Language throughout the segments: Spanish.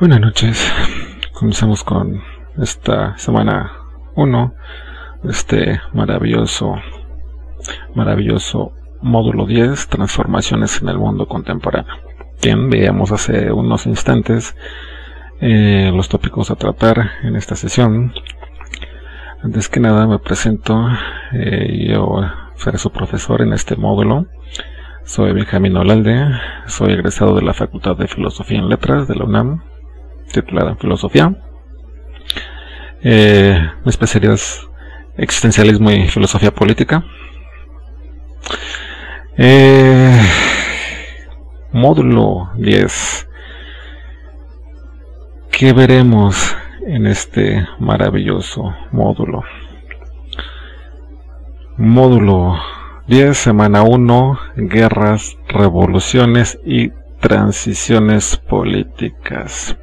Buenas noches, comenzamos con esta semana 1 de este maravilloso módulo 10, transformaciones en el mundo contemporáneo. Bien, veíamos hace unos instantes los tópicos a tratar en esta sesión. Antes que nada me presento, yo seré su profesor en este módulo. Soy Benjamín Olalde, soy egresado de la Facultad de Filosofía en Letras de la UNAM, titulada en Filosofía. Mi especialidad es existencialismo y filosofía política. Módulo 10. ¿Qué veremos en este maravilloso módulo? Módulo 10, semana 1, guerras, revoluciones y transiciones políticas.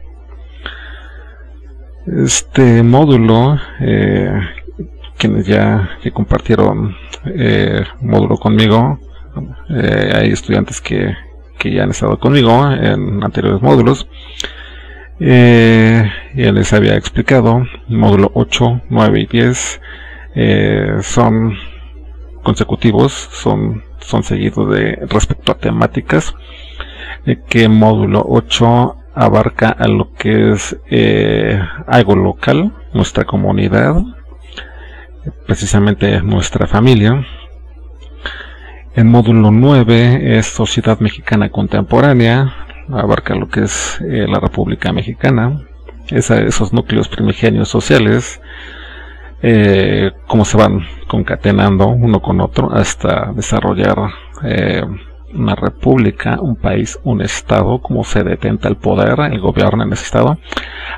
Este módulo, quienes ya compartieron módulo conmigo, hay estudiantes que ya han estado conmigo en anteriores módulos, ya les había explicado. Módulo 8, 9 y 10 son consecutivos, son seguidos respecto a temáticas, que módulo 8 abarca a lo que es algo local, nuestra comunidad, precisamente nuestra familia. El módulo 9 es sociedad mexicana contemporánea, abarca lo que es la República Mexicana, esos núcleos primigenios sociales, cómo se van concatenando uno con otro hasta desarrollar una república, un país, un estado, cómo se detenta el poder, el gobierno en ese estado.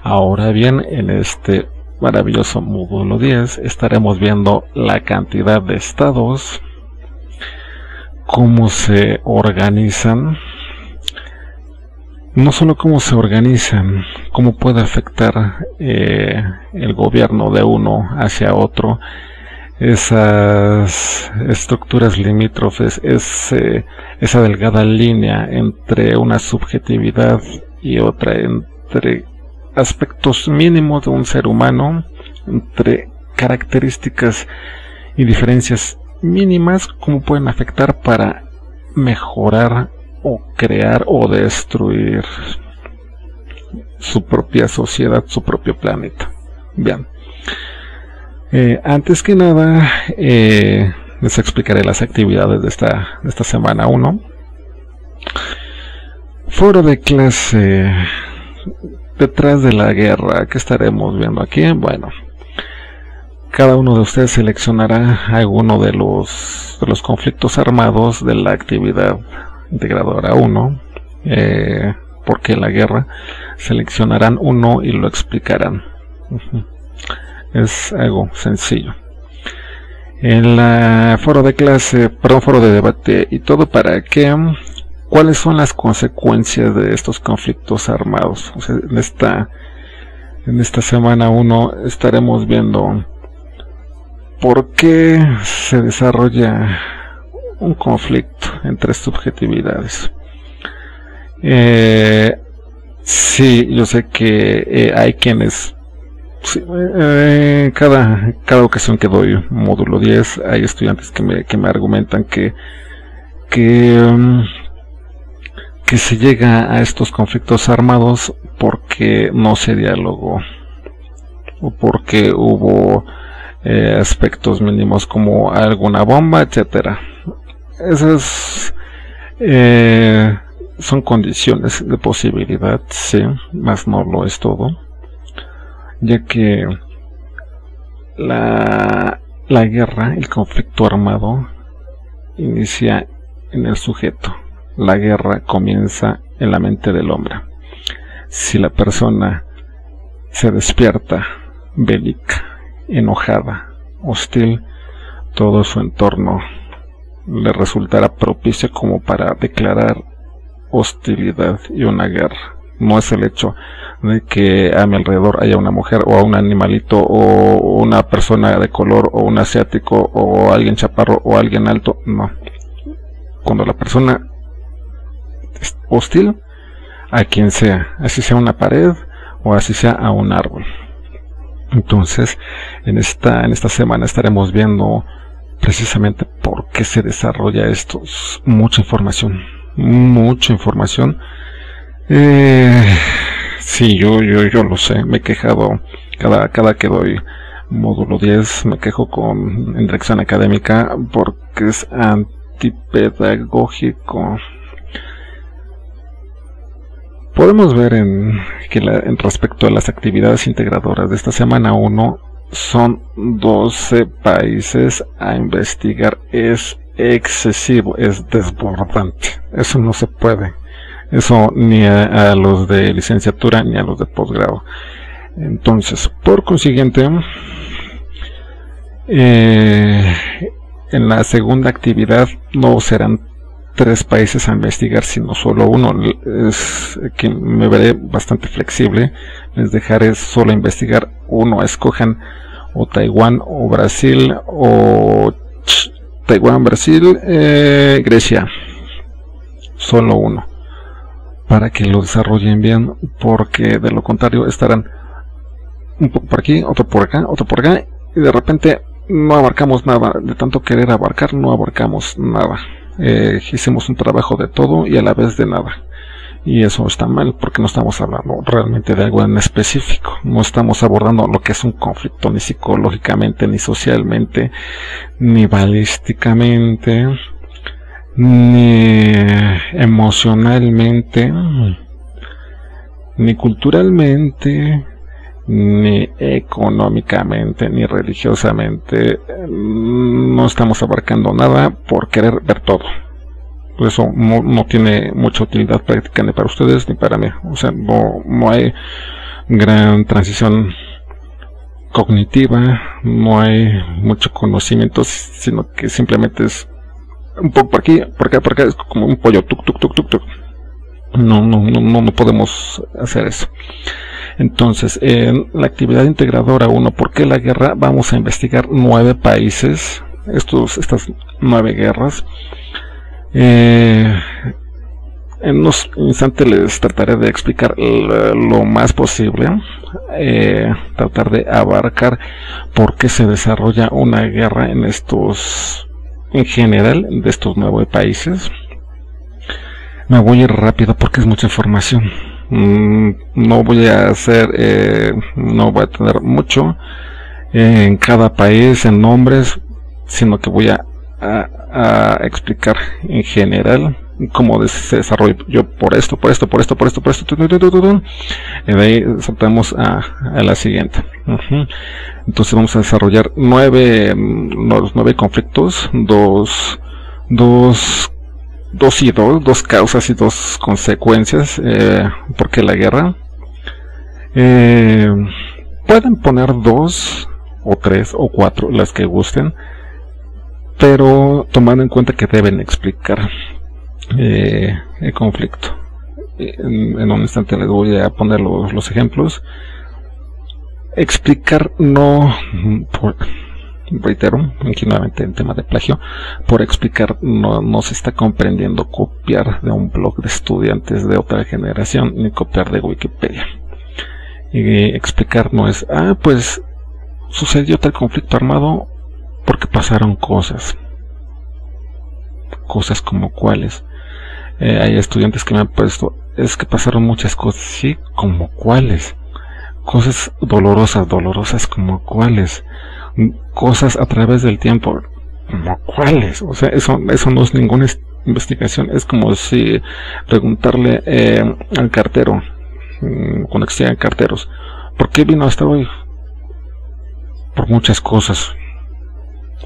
Ahora bien, en este maravilloso módulo 10 estaremos viendo la cantidad de estados, cómo se organizan, no solo cómo se organizan, cómo puede afectar el gobierno de uno hacia otro, esas estructuras limítrofes, esa delgada línea entre una subjetividad y otra, entre aspectos mínimos de un ser humano, entre características y diferencias mínimas, cómo pueden afectar para mejorar o crear o destruir su propia sociedad, su propio planeta. Bien, antes que nada les explicaré las actividades de esta semana 1. Foro de clase, detrás de la guerra. ¿Qué estaremos viendo aquí? Bueno, cada uno de ustedes seleccionará alguno de los conflictos armados de la actividad integradora 1. ¿Por qué la guerra? Seleccionarán uno y lo explicarán. Es algo sencillo. En la foro de clase, foro de debate y todo, ¿para qué? ¿Cuáles son las consecuencias de estos conflictos armados? O sea, en esta semana 1 estaremos viendo por qué se desarrolla un conflicto entre subjetividades. Sí, yo sé que hay quienes, sí, cada ocasión que doy módulo 10 hay estudiantes que me argumentan que se llega a estos conflictos armados porque no se dialogó o porque hubo aspectos mínimos como alguna bomba, etcétera. Esas son condiciones de posibilidad, sí, mas no lo es todo, ya que la guerra, el conflicto armado, inicia en el sujeto. La guerra comienza en la mente del hombre. Si la persona se despierta bélica, enojada, hostil, todo su entorno le resultará propicio como para declarar hostilidad y una guerra. No es el hecho de que a mi alrededor haya una mujer o un animalito o una persona de color o un asiático o alguien chaparro o alguien alto, no. Cuando la persona es hostil a quien sea, así sea una pared o así sea a un árbol. Entonces, en esta semana estaremos viendo precisamente por qué se desarrolla esto. Mucha información. Sí, yo lo sé, me he quejado cada que doy módulo 10, me quejo en dirección académica porque es antipedagógico. Podemos ver en respecto a las actividades integradoras de esta semana 1, son 12 países a investigar. Es excesivo, es desbordante. Eso no se puede. Eso ni a los de licenciatura ni a los de posgrado. Entonces, por consiguiente, en la segunda actividad no serán 3 países a investigar, sino solo uno. Es que me veré bastante flexible. Les dejaré solo investigar uno. Escojan o Taiwán o Brasil, o Taiwán, Brasil, Grecia. Solo uno, para que lo desarrollen bien, porque de lo contrario estarán un poco por aquí, otro por acá, y de repente no abarcamos nada. De tanto querer abarcar, no abarcamos nada. Hicimos un trabajo de todo y a la vez de nada, y eso está mal, porque no estamos hablando realmente de algo en específico. No estamos abordando lo que es un conflicto, ni psicológicamente, ni socialmente, ni balísticamente, ni emocionalmente, ni culturalmente, ni económicamente, ni religiosamente. No estamos abarcando nada por querer ver todo. Eso no tiene mucha utilidad práctica ni para ustedes ni para mí. O sea, no hay gran transición cognitiva, no hay mucho conocimiento, sino que simplemente es un poco por aquí, por acá, es como un pollo, tuk. No podemos hacer eso. Entonces, en la actividad integradora 1, ¿por qué la guerra? Vamos a investigar 9 países, estas 9 guerras. En unos instantes les trataré de explicar lo más posible, tratar de abarcar por qué se desarrolla una guerra en general, de estos 9 países. Me voy a ir rápido porque es mucha información. No voy a tener mucho en cada país, en nombres, sino que voy a explicar en general cómo se desarrolló por esto, y de ahí saltamos a la siguiente. Entonces vamos a desarrollar 9 conflictos, dos causas y 2 consecuencias. ¿Por qué la guerra? Pueden poner 2 o 3 o 4, las que gusten, pero tomando en cuenta que deben explicar el conflicto. En un instante les voy a poner los ejemplos. Explicar reitero, aquí nuevamente en tema de plagio, por explicar no se está comprendiendo copiar de un blog de estudiantes de otra generación, ni copiar de Wikipedia. Y explicar no es, pues sucedió tal conflicto armado porque pasaron cosas como cuáles. Hay estudiantes que me han puesto, es que pasaron muchas cosas. Sí, como cuáles. Cosas dolorosas como cuáles. Cosas a través del tiempo como cuáles. O sea, eso no es ninguna investigación. Es como si preguntarle al cartero, cuando existían carteros, ¿por qué vino hasta hoy? Por muchas cosas.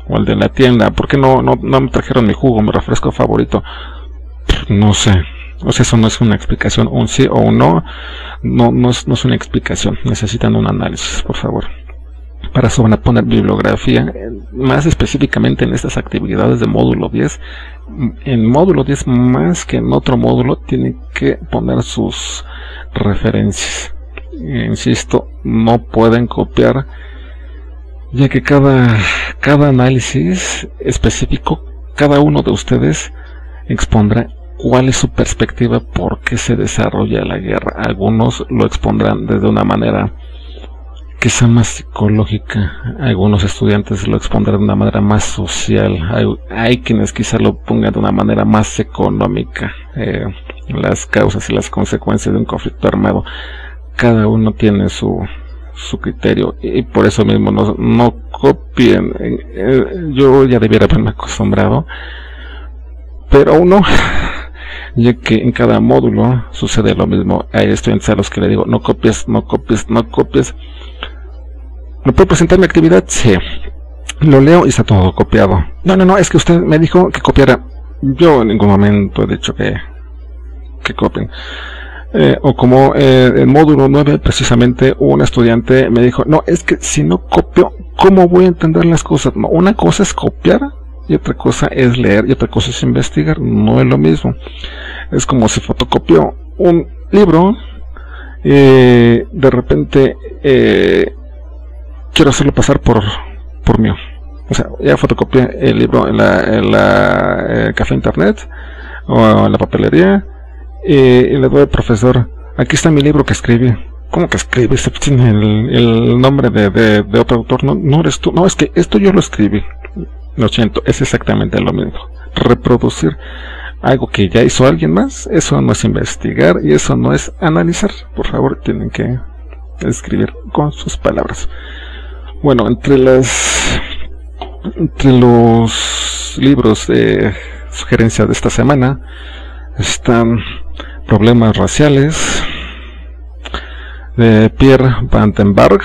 O el de la tienda, ¿por qué no me trajeron mi jugo, mi refresco favorito? No sé. O sea, eso no es una explicación. Un sí o un no es una explicación. Necesitan un análisis, por favor. Para eso van a poner bibliografía, más específicamente en estas actividades de módulo 10. En módulo 10, más que en otro módulo, tienen que poner sus referencias. Insisto, no pueden copiar, ya que cada análisis específico, cada uno de ustedes expondrá cuál es su perspectiva, por qué se desarrolla la guerra. Algunos lo expondrán desde una manera quizá más psicológica, algunos estudiantes lo expondrán de una manera más social, hay quienes quizá lo pongan de una manera más económica, las causas y las consecuencias de un conflicto armado. Cada uno tiene su criterio, y por eso mismo no copien. Yo ya debiera haberme acostumbrado, pero aún no, ya que en cada módulo sucede lo mismo. Hay estudiantes a los que le digo, no copies, no copies, no copies. ¿Me puedo presentar mi actividad? Sí. Lo leo y está todo copiado. No, es que usted me dijo que copiara. Yo en ningún momento he dicho que copien. O como en módulo 9, precisamente, un estudiante me dijo, no, es que si no copio, ¿cómo voy a entender las cosas? No, una cosa es copiar y otra cosa es leer y otra cosa es investigar. No es lo mismo. Es como si fotocopió un libro, de repente quiero hacerlo pasar por mío. O sea, ya fotocopié el libro en la café internet o en la papelería, y le doy al profesor, aquí está mi libro que escribí. ¿Cómo que escribí? Se tiene el nombre de otro autor. No eres tú. No, es que esto yo lo escribí. Lo siento, es exactamente lo mismo. Reproducir algo que ya hizo alguien más, eso no es investigar y eso no es analizar. Por favor, tienen que escribir con sus palabras. Bueno, entre los libros de sugerencia de esta semana están Problemas raciales, de Pierre Van den Berg,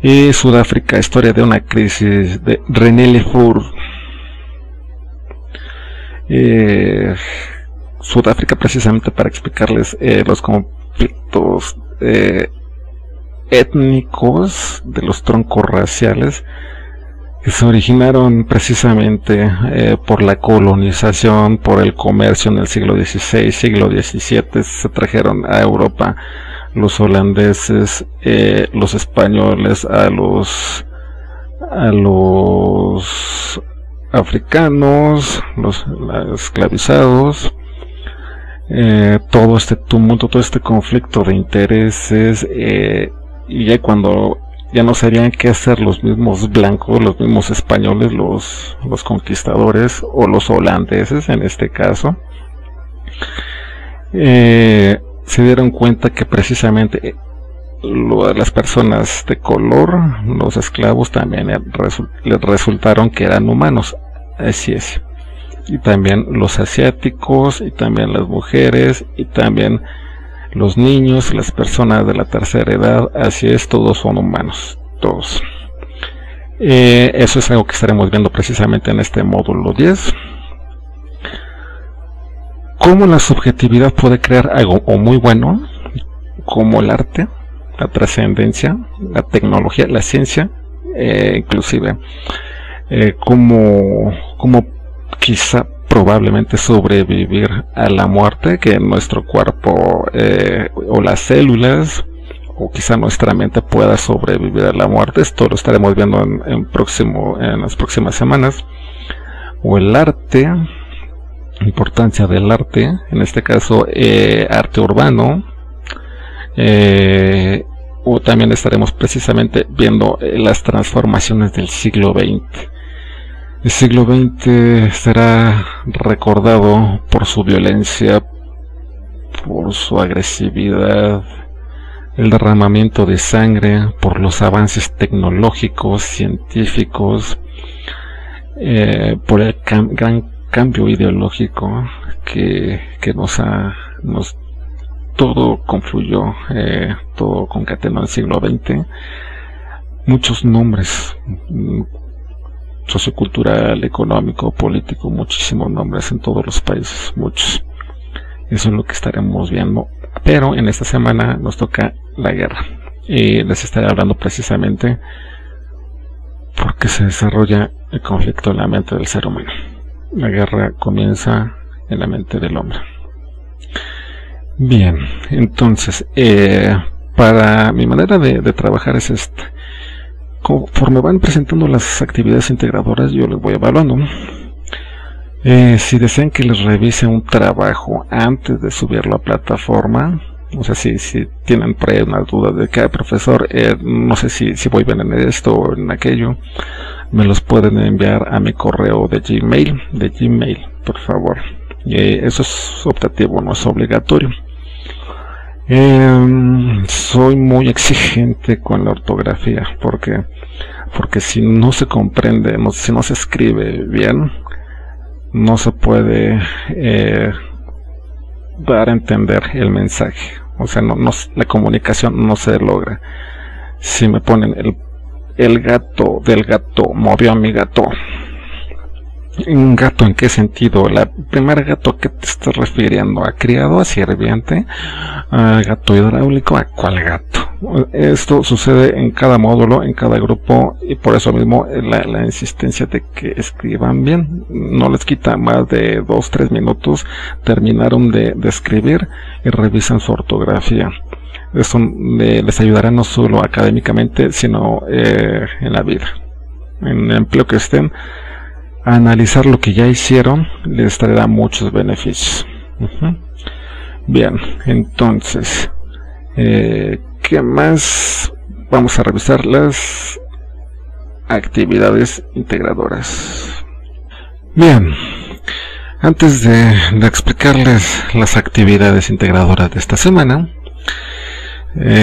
y Sudáfrica, historia de una crisis, de René Lefort. Sudáfrica, precisamente para explicarles los conflictos étnicos de los troncos raciales que se originaron precisamente por la colonización, por el comercio en el siglo XVI, siglo XVII. Se trajeron a Europa los holandeses, los españoles, a los africanos, los esclavizados. Todo este tumulto, todo este conflicto de intereses, y ya cuando ya no sabían qué hacer los mismos blancos, los mismos españoles, los conquistadores o los holandeses en este caso, se dieron cuenta que precisamente las personas de color, los esclavos, también les resultaron que eran humanos. Así es. Y también los asiáticos, y también las mujeres, y también los niños, las personas de la tercera edad. Así es, todos son humanos, todos. Eso es algo que estaremos viendo precisamente en este módulo 10. Cómo la subjetividad puede crear algo o muy bueno, como el arte, la trascendencia, la tecnología, la ciencia, inclusive cómo quizá probablemente sobrevivir a la muerte, que nuestro cuerpo o las células o quizá nuestra mente pueda sobrevivir a la muerte. Esto lo estaremos viendo en las próximas semanas. O el arte, importancia del arte, en este caso arte urbano, o también estaremos precisamente viendo las transformaciones del siglo XX. El siglo XX será recordado por su violencia, por su agresividad, el derramamiento de sangre, por los avances tecnológicos, científicos, por el gran cambio ideológico que todo confluyó, todo concatenó el siglo XX. Muchos nombres, sociocultural, económico, político, muchísimos nombres en todos los países, muchos. Eso es lo que estaremos viendo, pero en esta semana nos toca la guerra, y les estaré hablando precisamente por qué se desarrolla el conflicto en la mente del ser humano. La guerra comienza en la mente del hombre. Bien, entonces, para mi manera de trabajar es esta. Conforme van presentando las actividades integradoras, yo les voy evaluando. Si desean que les revise un trabajo antes de subirlo a plataforma, o sea, si tienen por ahí una duda de que, profesor, no sé si voy bien en esto o en aquello, me los pueden enviar a mi correo de Gmail, por favor. Eso es optativo, no es obligatorio. Soy muy exigente con la ortografía, porque si no se comprende, si no se escribe bien, no se puede dar a entender el mensaje. O sea, la comunicación no se logra. Si me ponen el gato del gato movió a mi gato, ¿un gato en qué sentido? ¿La primer gato que te estás refiriendo? ¿A criado, a sirviente, a gato hidráulico? ¿A cuál gato? Esto sucede en cada módulo, en cada grupo, y por eso mismo la insistencia de que escriban bien. No les quita más de 2-3 minutos, terminaron de escribir y revisan su ortografía. Eso les ayudará no solo académicamente, sino en la vida, en el empleo que estén. Analizar lo que ya hicieron les traerá muchos beneficios. Bien, entonces, ¿qué más? Vamos a revisar las actividades integradoras. Bien, antes de explicarles las actividades integradoras de esta semana,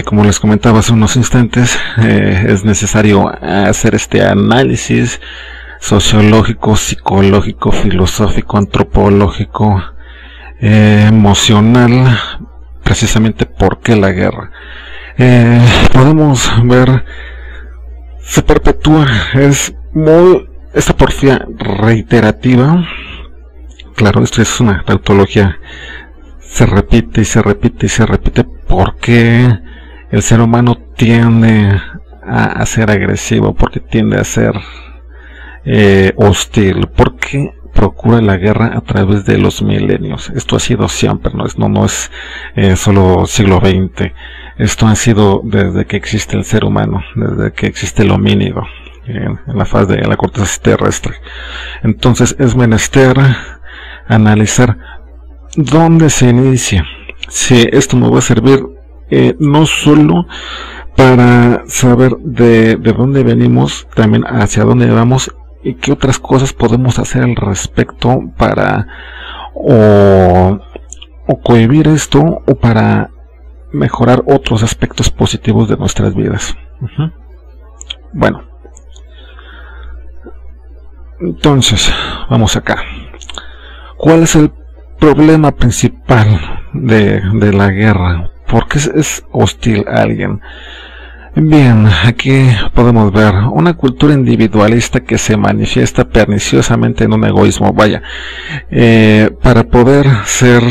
como les comentaba hace unos instantes, es necesario hacer este análisis sociológico, psicológico, filosófico, antropológico, emocional, precisamente por qué la guerra. Podemos ver, se perpetúa, esta porfía reiterativa. Claro, esto es una tautología, se repite y se repite y se repite porque el ser humano tiende a ser agresivo, porque tiende a ser hostil, porque procura la guerra a través de los milenios. Esto ha sido siempre, no es solo siglo XX. Esto ha sido desde que existe el ser humano, desde que existe el homínido en la faz de la corteza terrestre. Entonces es menester analizar dónde se inicia. Si esto me va a servir no solo para saber de dónde venimos, también hacia dónde vamos y qué otras cosas podemos hacer al respecto para o cohibir esto o para mejorar otros aspectos positivos de nuestras vidas. Bueno, entonces vamos acá. ¿Cuál es el problema principal de la guerra? ¿Por qué es hostil a alguien? Bien, aquí podemos ver una cultura individualista que se manifiesta perniciosamente en un egoísmo. Vaya, para poder ser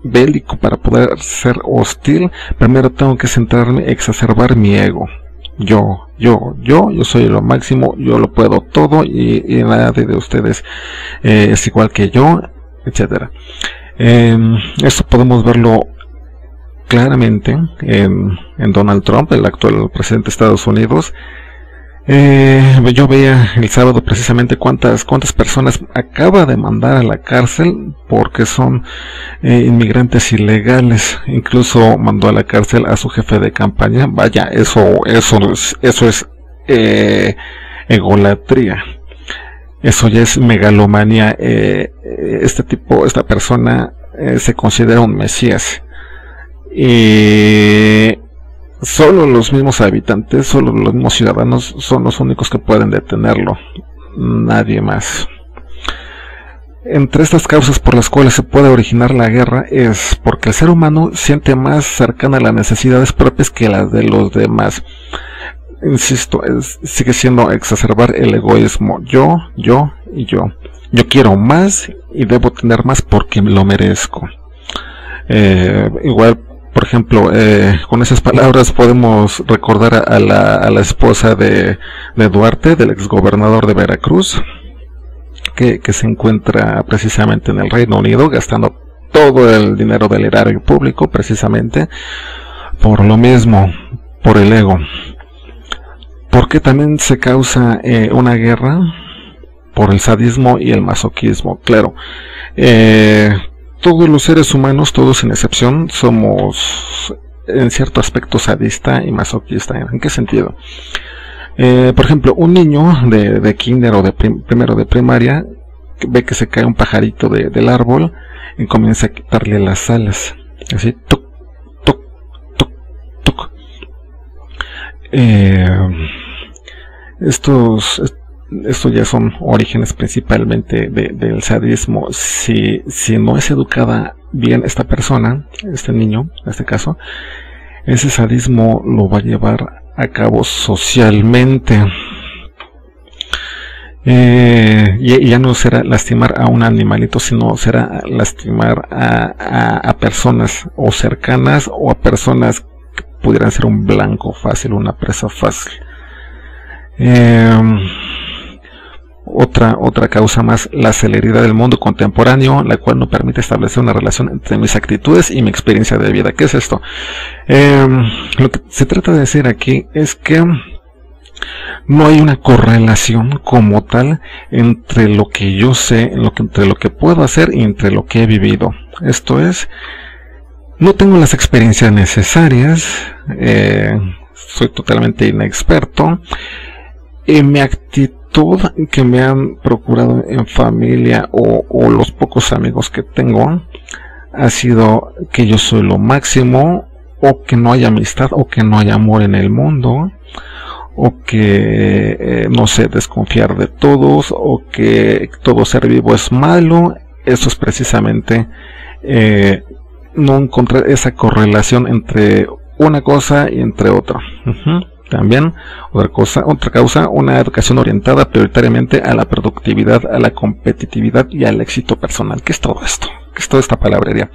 bélico, para poder ser hostil, primero tengo que centrarme, exacerbar mi ego. Yo soy lo máximo, yo lo puedo todo y nadie de ustedes es igual que yo, etcétera. Esto podemos verlo claramente en Donald Trump, el actual presidente de Estados Unidos. Yo veía el sábado precisamente cuántas personas acaba de mandar a la cárcel porque son inmigrantes ilegales. Incluso mandó a la cárcel a su jefe de campaña. Vaya, eso es egolatría. Eso ya es megalomanía. Esta persona se considera un mesías. Y solo los mismos habitantes, solo los mismos ciudadanos son los únicos que pueden detenerlo, nadie más. Entre estas causas por las cuales se puede originar la guerra es porque el ser humano siente más cercana las necesidades propias que las de los demás. Insisto, sigue siendo exacerbar el egoísmo. Yo y yo. Yo quiero más y debo tener más porque lo merezco. Igual, por ejemplo, con esas palabras podemos recordar a la esposa de Duarte, del exgobernador de Veracruz, que se encuentra precisamente en el Reino Unido gastando todo el dinero del erario público precisamente por lo mismo, por el ego. ¿Por qué también se causa una guerra? por el sadismo y el masoquismo. Claro, todos los seres humanos, todos sin excepción, somos en cierto aspecto sadista y masoquista. ¿En qué sentido? Por ejemplo, un niño de kinder o de primero de primaria ve que se cae un pajarito del árbol y comienza a quitarle las alas, así, toc, toc, toc, toc. Estos ya son orígenes principalmente del sadismo. Si no es educada bien esta persona, este niño, en este caso, ese sadismo lo va a llevar a cabo socialmente. Y ya no será lastimar a un animalito, sino será lastimar a personas o cercanas, o a personas que pudieran ser un blanco fácil, una presa fácil. Otra causa más, la celeridad del mundo contemporáneo, la cual no permite establecer una relación entre mis actitudes y mi experiencia de vida. ¿Qué es esto? Lo que se trata de decir aquí es que no hay una correlación como tal entre lo que yo sé, entre lo que puedo hacer y entre lo que he vivido. Esto es, no tengo las experiencias necesarias, soy totalmente inexperto, y mi actitud que me han procurado en familia o los pocos amigos que tengo ha sido que yo soy lo máximo, o que no hay amistad, o que no hay amor en el mundo, o que no sé, desconfiar de todos, o que todo ser vivo es malo. Eso es precisamente no encontrar esa correlación entre una cosa y entre otra. También otra causa, una educación orientada prioritariamente a la productividad, a la competitividad y al éxito personal. ¿Qué es todo esto? ¿Qué es toda esta palabrería?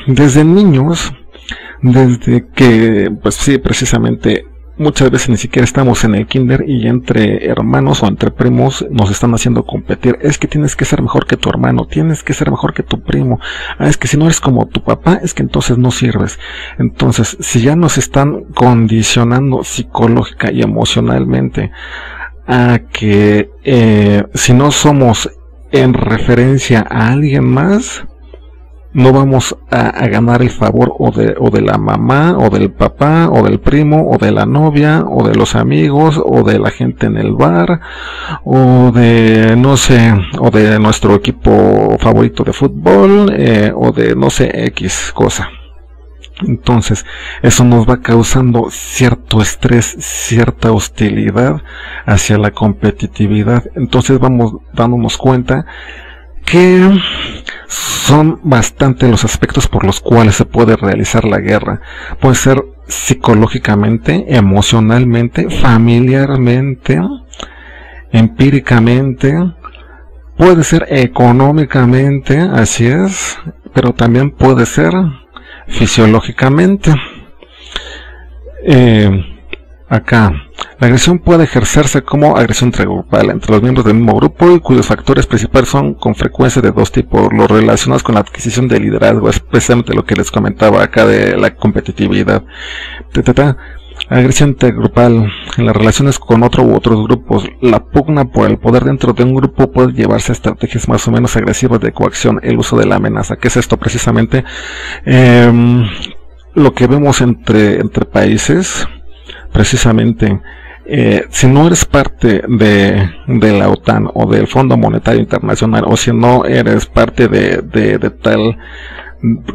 Desde niños, desde que, pues sí, precisamente, muchas veces ni siquiera estamos en el kinder y entre hermanos o entre primos nos están haciendo competir. Es que tienes que ser mejor que tu hermano, tienes que ser mejor que tu primo. Es que si no eres como tu papá, es que entonces no sirves. Entonces, si ya nos están condicionando psicológica y emocionalmente a que si no somos en referencia a alguien más, no vamos a ganar el favor o de la mamá, o del papá, o del primo, o de la novia, o de los amigos, o de la gente en el bar, o de, no sé, o de nuestro equipo favorito de fútbol, o de, no sé, X cosa. Entonces, eso nos va causando cierto estrés, cierta hostilidad hacia la competitividad. Entonces vamos dándonos cuenta que son bastante los aspectos por los cuales se puede realizar la guerra. Puede ser psicológicamente, emocionalmente, familiarmente, empíricamente, puede ser económicamente, así es, pero también puede ser fisiológicamente. Acá, la agresión puede ejercerse como agresión intragrupal entre los miembros del mismo grupo, y cuyos factores principales son con frecuencia de dos tipos: los relacionados con la adquisición de liderazgo, especialmente lo que les comentaba acá de la competitividad. Agresión intergrupal, en las relaciones con otro u otros grupos, la pugna por el poder dentro de un grupo puede llevarse a estrategias más o menos agresivas de coacción, el uso de la amenaza. ¿Qué es esto? Precisamente lo que vemos entre países. Precisamente, si no eres parte de la OTAN o del Fondo Monetario Internacional, o si no eres parte de tal,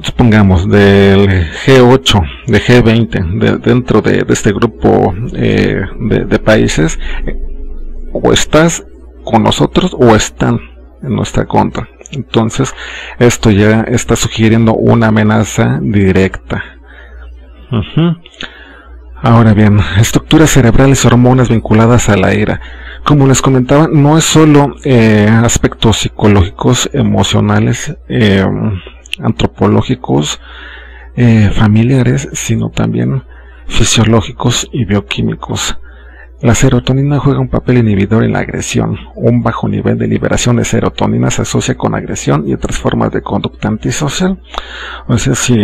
supongamos, del G8, de G20, dentro de este grupo de países, o estás con nosotros o están en nuestra contra. Entonces, esto ya está sugiriendo una amenaza directa. Ahora bien, estructuras cerebrales y hormonas vinculadas a la ira. Como les comentaba, no es solo aspectos psicológicos, emocionales, antropológicos, familiares, sino también fisiológicos y bioquímicos. La serotonina juega un papel inhibidor en la agresión. Un bajo nivel de liberación de serotonina se asocia con agresión y otras formas de conducta antisocial. O sea, si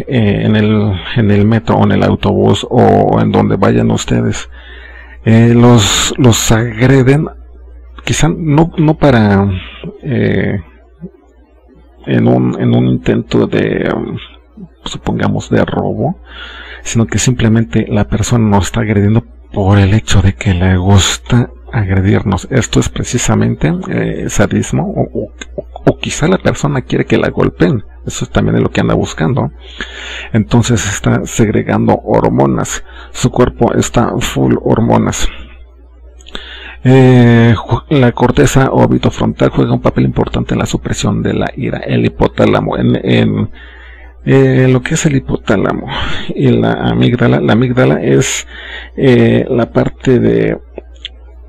en el metro o en el autobús o en donde vayan ustedes Los agreden, quizá no para en un intento de supongamos de robo, sino que simplemente la persona nos está agrediendo por el hecho de que le gusta agredirnos. Esto es precisamente sadismo, o quizá la persona quiere que la golpeen. Eso también es lo que anda buscando. Entonces está segregando hormonas. Su cuerpo está full hormonas. La corteza orbitofrontal juega un papel importante en la supresión de la ira. El hipotálamo, en lo que es el hipotálamo y la amígdala es la parte de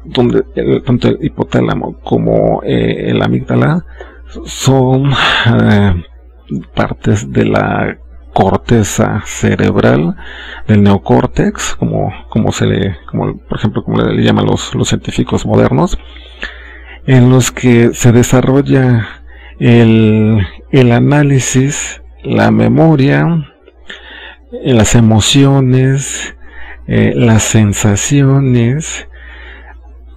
donde tanto el hipotálamo como la amígdala son partes de la corteza cerebral del neocórtex, como por ejemplo como le llaman los científicos modernos, en los que se desarrolla el análisis, la memoria, las emociones, las sensaciones.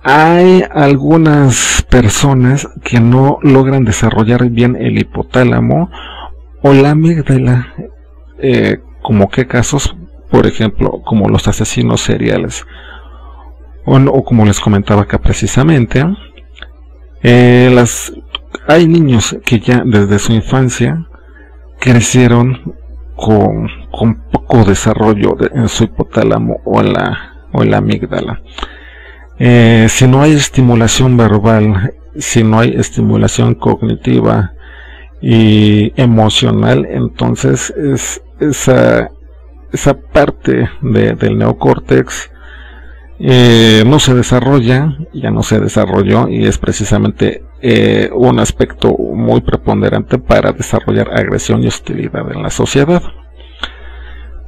Hay algunas personas que no logran desarrollar bien el hipotálamo o la amígdala, como qué casos, por ejemplo, como los asesinos seriales, o como les comentaba acá precisamente, hay niños que ya desde su infancia crecieron con poco desarrollo en su hipotálamo o en la amígdala. Si no hay estimulación verbal, si no hay estimulación cognitiva y emocional, entonces esa parte del neocórtex no se desarrolla, ya no se desarrolló, y es precisamente un aspecto muy preponderante para desarrollar agresión y hostilidad en la sociedad.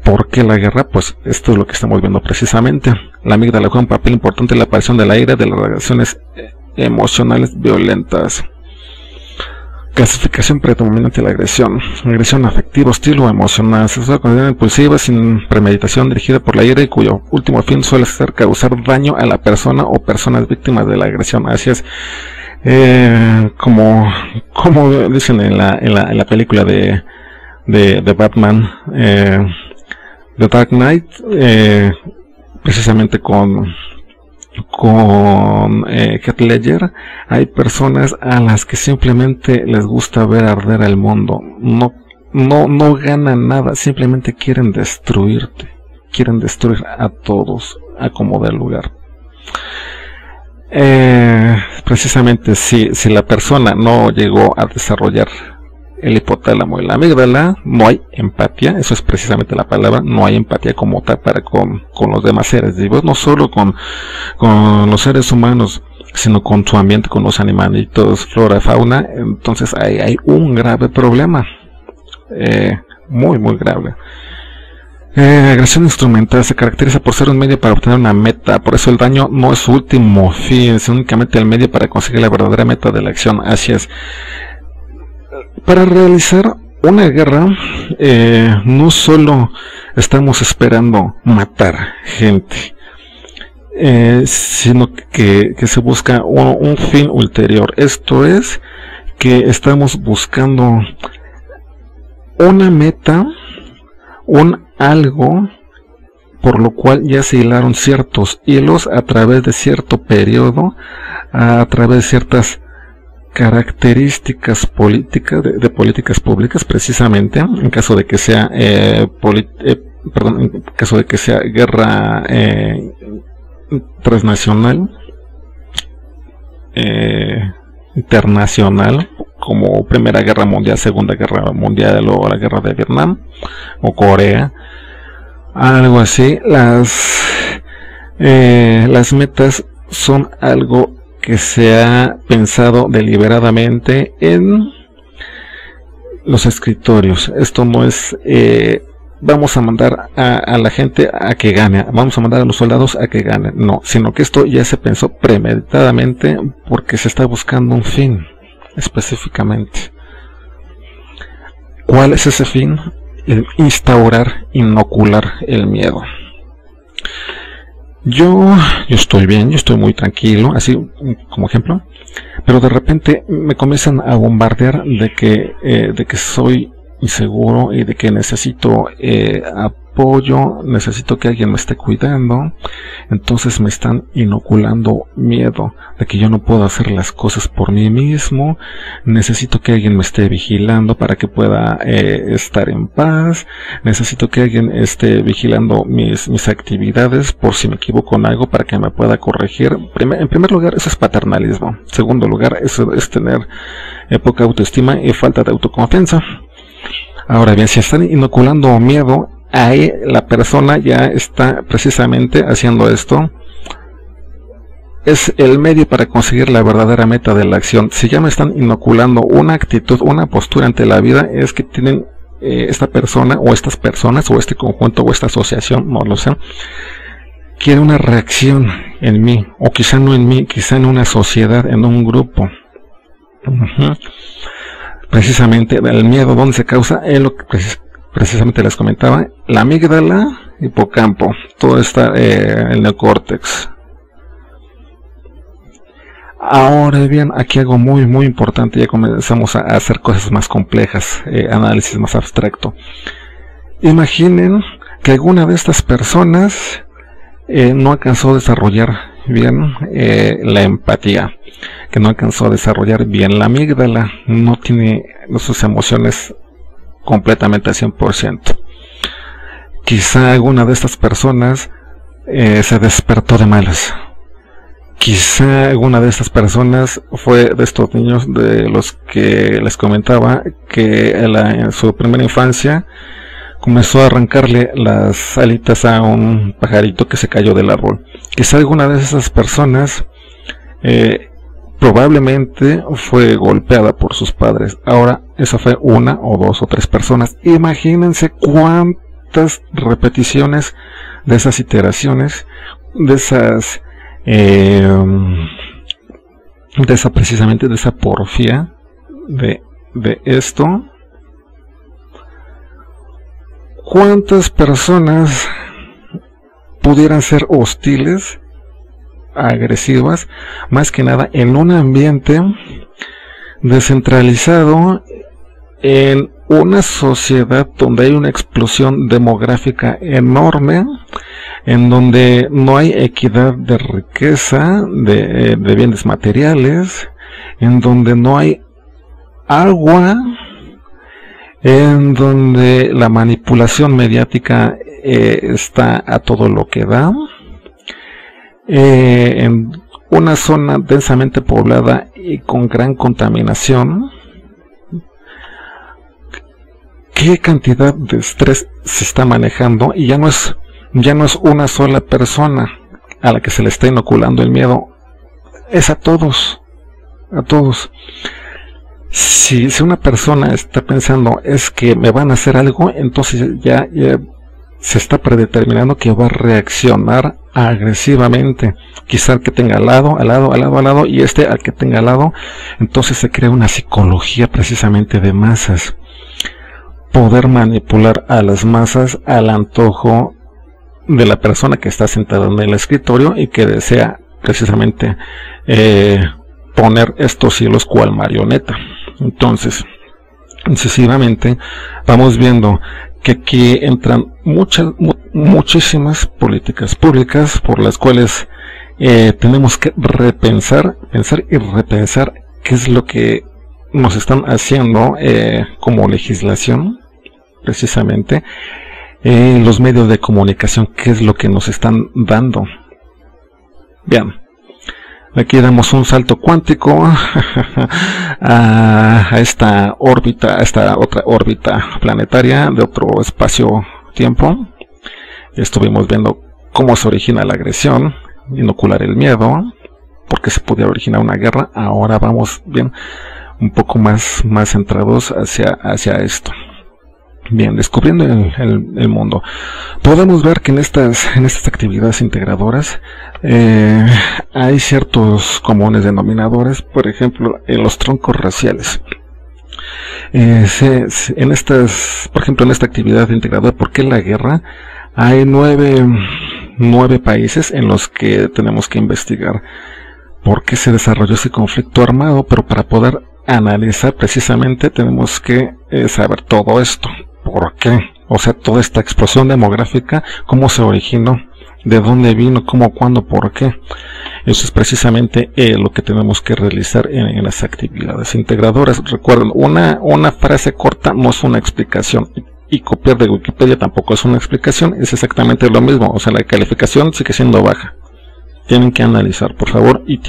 ¿Por qué la guerra? Pues esto es lo que estamos viendo precisamente. La amígdala juega un papel importante en la aparición de la ira, de las reacciones emocionales violentas. Clasificación predominante de la agresión. Agresión afectiva, hostil o emocional. Se suele considerar impulsiva, sin premeditación, dirigida por la ira, y cuyo último fin suele ser causar daño a la persona o personas víctimas de la agresión. Así es. Como dicen en la película de Batman, The Dark Knight, precisamente con Heath Ledger, hay personas a las que simplemente les gusta ver arder el mundo. No ganan nada, simplemente quieren destruirte, quieren destruir a todos, a como dé lugar. Precisamente si la persona no llegó a desarrollar el hipotálamo y la amígdala, no hay empatía. Eso es precisamente la palabra, no hay empatía como tal para con los demás seres vivos, no solo con los seres humanos, sino con su ambiente, con los animalitos, flora, fauna. Entonces hay un grave problema, muy grave. Agresión instrumental se caracteriza por ser un medio para obtener una meta. Por eso el daño no es su último fin, es únicamente el medio para conseguir la verdadera meta de la acción. Así es. Para realizar una guerra, no solo estamos esperando matar gente, sino que se busca un fin ulterior. Esto es, que estamos buscando una meta, un algo por lo cual ya se hilaron ciertos hilos a través de cierto periodo, a través de ciertas características políticas, de políticas públicas, precisamente, en caso de que sea en caso de que sea guerra transnacional, internacional, como Primera Guerra Mundial, Segunda Guerra Mundial, o la Guerra de Vietnam o Corea, algo así. Las metas son algo que se ha pensado deliberadamente en los escritorios. Esto no es vamos a mandar a la gente a que gane, vamos a mandar a los soldados a que ganen, no, sino que esto ya se pensó premeditadamente porque se está buscando un fin específicamente. ¿Cuál es ese fin? El instaurar, inocular el miedo. Yo estoy bien, yo estoy muy tranquilo, así como ejemplo, pero de repente me comienzan a bombardear de que soy inseguro y de que necesito apoyo, necesito que alguien me esté cuidando. Entonces me están inoculando miedo de que yo no puedo hacer las cosas por mí mismo. Necesito que alguien me esté vigilando para que pueda estar en paz. Necesito que alguien esté vigilando mis actividades por si me equivoco en algo para que me pueda corregir. En primer lugar, eso es paternalismo. En segundo lugar, eso es tener poca autoestima y falta de autoconfianza. Ahora bien, si están inoculando miedo, ahí la persona ya está precisamente haciendo esto. Es el medio para conseguir la verdadera meta de la acción. Si ya me están inoculando una actitud, una postura ante la vida, es que tienen esta persona o estas personas o este conjunto o esta asociación, no lo sé, quiere una reacción en mí, o quizá no en mí, quizá en una sociedad, en un grupo. Precisamente el miedo, ¿dónde se causa? Es lo que precisamente les comentaba, la amígdala, hipocampo, todo está en el neocórtex. Ahora bien, aquí algo muy importante, ya comenzamos a hacer cosas más complejas, análisis más abstracto. Imaginen que alguna de estas personas no alcanzó a desarrollar bien la empatía, que no alcanzó a desarrollar bien la amígdala, no tiene sus emociones completamente al 100%. Quizá alguna de estas personas se despertó de malas. Quizá alguna de estas personas fue de estos niños de los que les comentaba que en su primera infancia comenzó a arrancarle las alitas a un pajarito que se cayó del árbol. Quizá alguna de esas personas probablemente fue golpeada por sus padres. Ahora, esa fue una o dos o tres personas. Imagínense cuántas repeticiones de esas iteraciones, de esa porfía, de esto. ¿Cuántas personas pudieran ser hostiles, agresivas, más que nada en un ambiente descentralizado, en una sociedad donde hay una explosión demográfica enorme, en donde no hay equidad de riqueza, de bienes materiales, en donde no hay agua, en donde la manipulación mediática está a todo lo que da, en una zona densamente poblada y con gran contaminación? ¿Qué cantidad de estrés se está manejando? Y ya no es una sola persona a la que se le está inoculando el miedo, es a todos, a todos. Si una persona está pensando es que me van a hacer algo, entonces ya se está predeterminando que va a reaccionar agresivamente. Quizá el que tenga al lado, y al que tenga al lado, entonces se crea una psicología precisamente de masas. Poder manipular a las masas al antojo de la persona que está sentada en el escritorio y que desea precisamente poner estos hilos cual marioneta. Entonces, sucesivamente vamos viendo que aquí entran muchísimas políticas públicas por las cuales tenemos que pensar y repensar qué es lo que nos están haciendo como legislación, precisamente los medios de comunicación, qué es lo que nos están dando. Bien, aquí damos un salto cuántico a esta órbita, a esta otra órbita planetaria de otro espacio-tiempo. Estuvimos viendo cómo se origina la agresión, inocular el miedo, porque se podía originar una guerra. Ahora vamos bien un poco más centrados hacia esto. Bien, descubriendo el mundo. Podemos ver que en estas actividades integradoras hay ciertos comunes denominadores, por ejemplo, en los troncos raciales. Por ejemplo, en esta actividad integradora, ¿por qué la guerra? Hay 9 9 países en los que tenemos que investigar por qué se desarrolló ese conflicto armado, pero para poder analizar precisamente tenemos que saber todo esto. ¿Por qué? O sea, toda esta explosión demográfica, cómo se originó, de dónde vino, cómo, cuándo, por qué. Eso es precisamente lo que tenemos que realizar en las actividades integradoras. Recuerden, una frase corta no es una explicación, y copiar de Wikipedia tampoco es una explicación, es exactamente lo mismo. O sea, la calificación sigue siendo baja. Tienen que analizar, por favor, y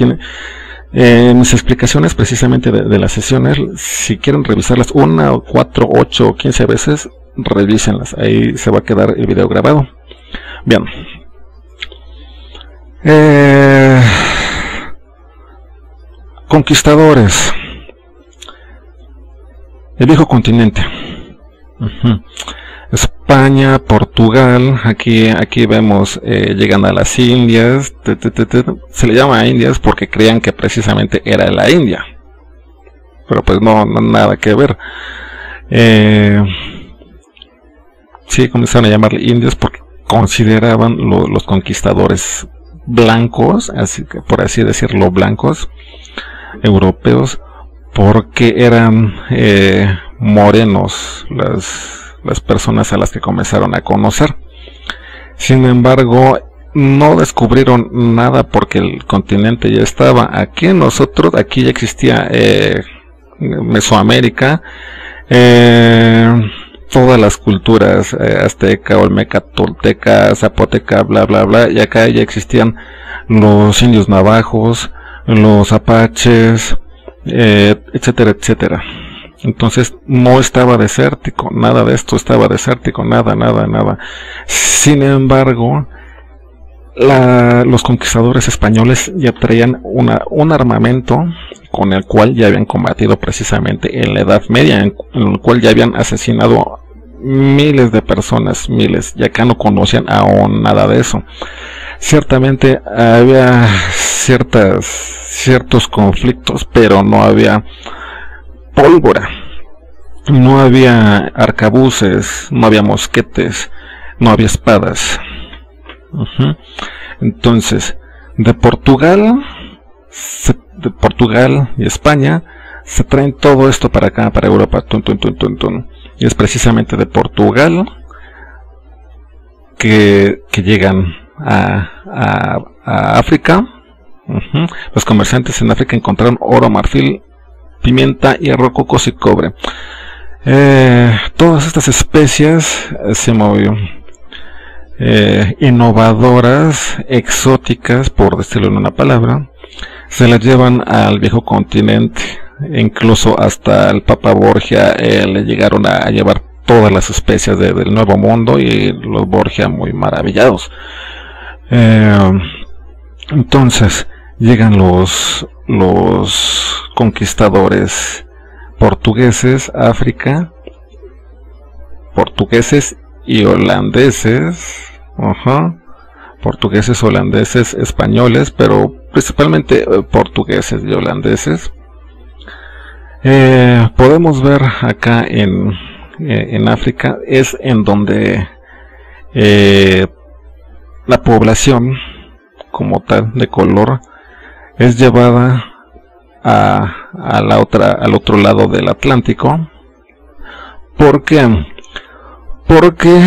mis explicaciones precisamente de las sesiones, si quieren revisarlas 1, 4, 8 o 15 veces, revísenlas, ahí se va a quedar el video grabado. Bien. Conquistadores. El viejo continente. España, Portugal, aquí vemos, llegan a las Indias, se le llama Indias porque creían que precisamente era la India, pero pues no nada que ver. Sí, comenzaron a llamarle Indias porque consideraban los conquistadores blancos, así que por así decirlo, blancos, europeos, porque eran morenos las personas a las que comenzaron a conocer. Sin embargo, no descubrieron nada porque el continente ya estaba aquí. Aquí ya existía Mesoamérica, todas las culturas, azteca, olmeca, tolteca, zapoteca, bla bla bla, y acá ya existían los indios navajos, los apaches, etcétera, etcétera. Entonces no estaba desértico, nada de esto estaba desértico, nada. Sin embargo, los conquistadores españoles ya traían un armamento con el cual ya habían combatido precisamente en la Edad Media, en el cual ya habían asesinado miles de personas, y acá no conocían aún nada de eso. Ciertamente había ciertos conflictos, pero no había pólvora, no había arcabuces, no había mosquetes, no había espadas. Entonces, de Portugal y España se traen todo esto para acá, para Europa, y es precisamente de Portugal que llegan a África. Los comerciantes en África encontraron oro, marfil, pimienta, hierro, cocos y cobre. Todas estas especias innovadoras, exóticas, por decirlo en una palabra, se las llevan al viejo continente. Incluso hasta el Papa Borgia le llegaron a llevar todas las especias del Nuevo Mundo, y los Borgia muy maravillados. Entonces llegan los conquistadores portugueses a África, portugueses y holandeses, portugueses, holandeses, españoles, pero principalmente portugueses y holandeses. Podemos ver acá en África es en donde la población como tal de color es llevada al otro lado del Atlántico. ¿Por qué? Porque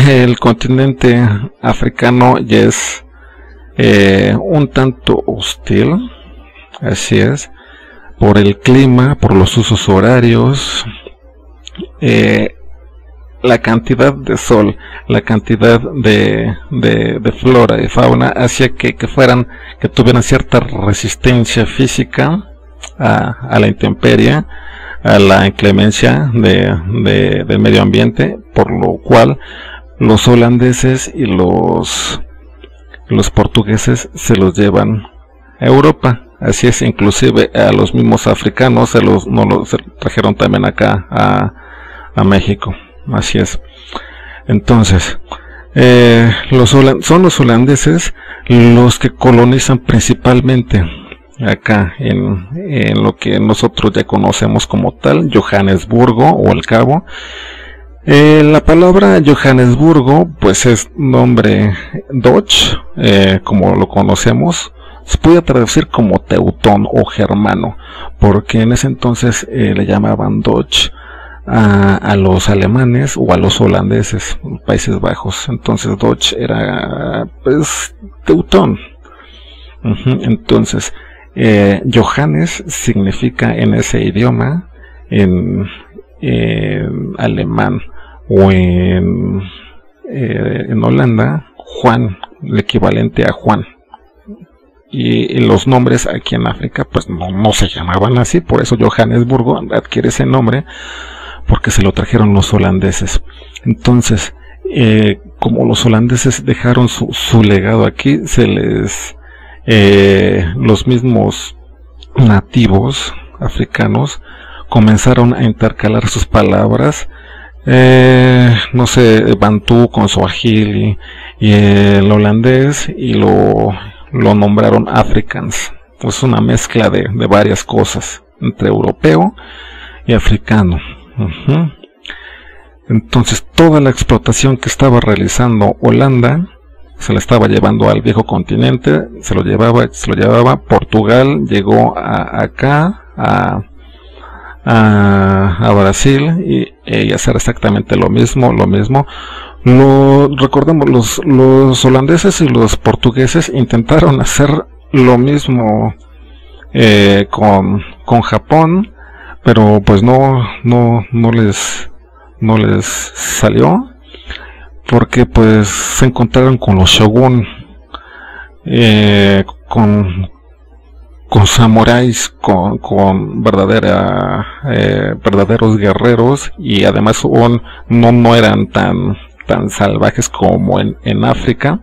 el continente africano ya es un tanto hostil, así es, por el clima, por los usos horarios, la cantidad de sol, la cantidad de flora y fauna hacía que tuvieran cierta resistencia física a la intemperie, a la inclemencia del medio ambiente, por lo cual los holandeses y los portugueses se los llevan a Europa. Así es, inclusive a los mismos africanos se trajeron también acá a México. Así es. Entonces, son los holandeses los que colonizan principalmente acá en lo que nosotros ya conocemos como tal, Johannesburgo o El Cabo. La palabra Johannesburgo, pues es nombre Dutch, como lo conocemos. Se puede traducir como teutón o germano, porque en ese entonces le llamaban Dutch a los alemanes o a los holandeses, Países Bajos. Entonces Dutch era pues teutón. Entonces Johannes significa en ese idioma, en alemán o en Holanda, Juan, el equivalente a Juan. Y los nombres aquí en África pues no se llamaban así, por eso Johannesburgo adquiere ese nombre, porque se lo trajeron los holandeses. Entonces, como los holandeses dejaron su legado aquí, los mismos nativos africanos comenzaron a intercalar sus palabras, no sé, bantú con suajili y el holandés, y lo nombraron Afrikaans. Pues una mezcla de varias cosas entre europeo y africano. Entonces toda la explotación que estaba realizando Holanda se la estaba llevando al viejo continente, se lo llevaba. Portugal llegó acá a Brasil y hacer exactamente lo mismo. Recordemos, los holandeses y los portugueses intentaron hacer lo mismo con Japón, pero pues no les salió, porque pues se encontraron con los shogun, con samuráis, con verdaderos guerreros, y además no eran tan salvajes como en África.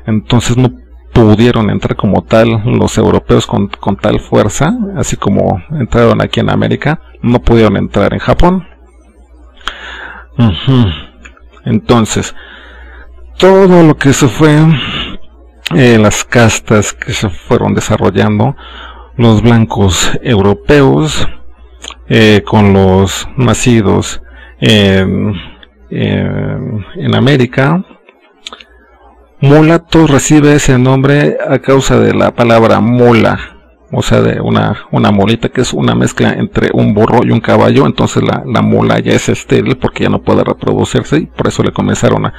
Entonces no pudieron entrar como tal los europeos con tal fuerza, así como entraron aquí en América, no pudieron entrar en Japón. Entonces todo lo que se fue, las castas que se fueron desarrollando, los blancos europeos con los nacidos en América. Mulato recibe ese nombre a causa de la palabra mula, o sea, de una mulita, que es una mezcla entre un burro y un caballo. Entonces la mula ya es estéril porque ya no puede reproducirse, y por eso le comenzaron a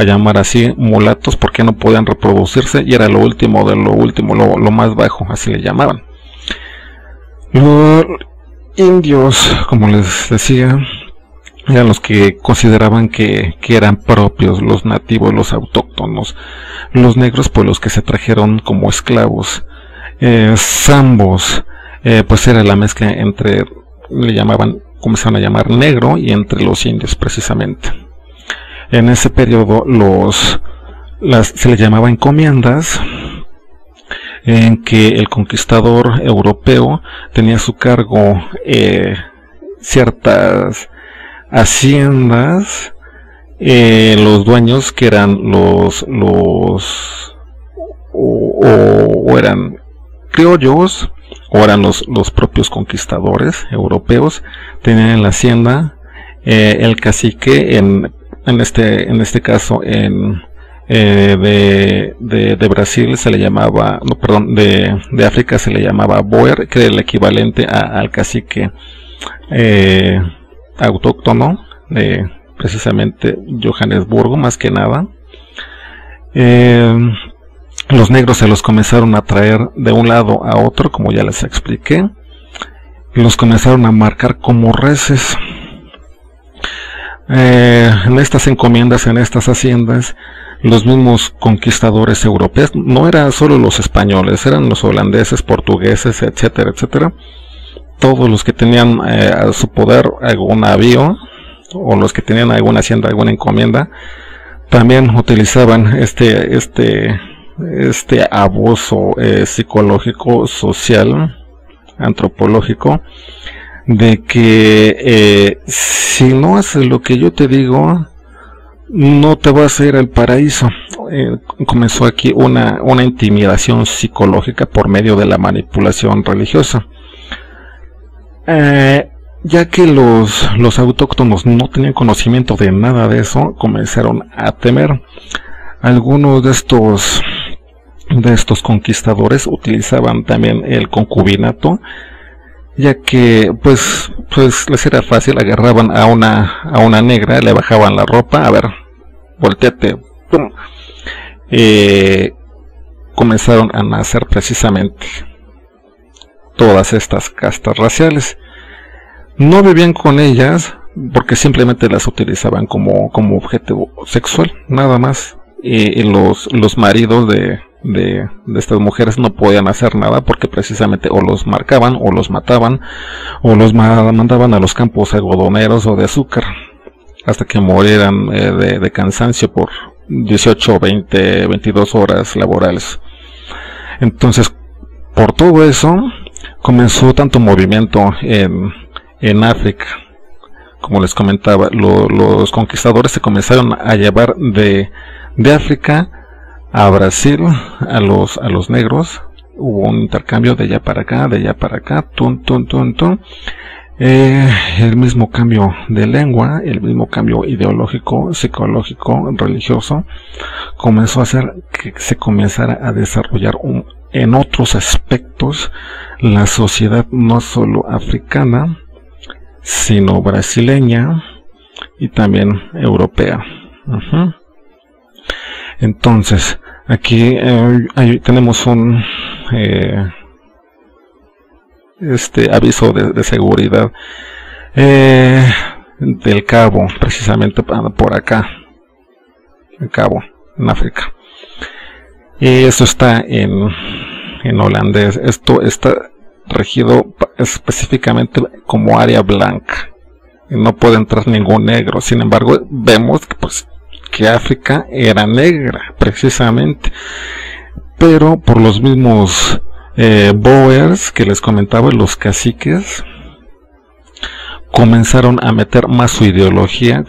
llamar así mulatos, porque no podían reproducirse y era lo último de lo último, lo más bajo, así le llamaban. Los indios, como les decía, eran los que consideraban que eran propios, los nativos, los autóctonos. Los negros, pues los que se trajeron como esclavos. Zambos, pues era la mezcla entre, comenzaron a llamar negro, y entre los indios precisamente. En ese periodo se les llamaba encomiendas, en que el conquistador europeo tenía a su cargo ciertas haciendas, los dueños, que eran o eran criollos o eran los propios conquistadores europeos, tenían en la hacienda el cacique, en este caso de Brasil se le llamaba, no, perdón, de África se le llamaba Boer, que era el equivalente al cacique autóctono de precisamente Johannesburgo, más que nada. Los negros se los comenzaron a traer de un lado a otro, como ya les expliqué, y los comenzaron a marcar como reses. En estas encomiendas, en estas haciendas, los mismos conquistadores europeos, no eran solo los españoles, eran los holandeses, portugueses, etcétera, etcétera. Todos los que tenían a su poder algún navío, o los que tenían alguna hacienda, alguna encomienda, también utilizaban este abuso psicológico, social, antropológico, de que si no haces lo que yo te digo, no te vas a ir al paraíso. Comenzó aquí una intimidación psicológica por medio de la manipulación religiosa. Ya que los autóctonos no tenían conocimiento de nada de eso, comenzaron a temer. Algunos de estos conquistadores utilizaban también el concubinato, ya que pues les era fácil. Agarraban a una negra, le bajaban la ropa, a ver, volteate, ¡pum! Comenzaron a nacer precisamente todas estas castas raciales. No vivían con ellas porque simplemente las utilizaban como objeto sexual, nada más. Y los maridos de estas mujeres no podían hacer nada porque precisamente o los marcaban o los mataban o los mandaban a los campos algodoneros o de azúcar hasta que murieran de cansancio por 18, 20, 22 horas laborales. Entonces, por todo eso comenzó tanto movimiento en África. Como les comentaba, los conquistadores se comenzaron a llevar de África a Brasil a los negros. Hubo un intercambio de allá para acá, el mismo cambio de lengua, el mismo cambio ideológico, psicológico, religioso, comenzó a hacer que se comenzara a desarrollar en otros aspectos la sociedad no solo africana, sino brasileña y también europea. Entonces, aquí tenemos un aviso de seguridad del Cabo, precisamente por acá, el Cabo, en África. Y eso está en holandés. Esto está regido específicamente como área blanca y no puede entrar ningún negro. Sin embargo, vemos que África era negra precisamente, pero por los mismos Boers que les comentaba, los caciques comenzaron a meter más su ideología,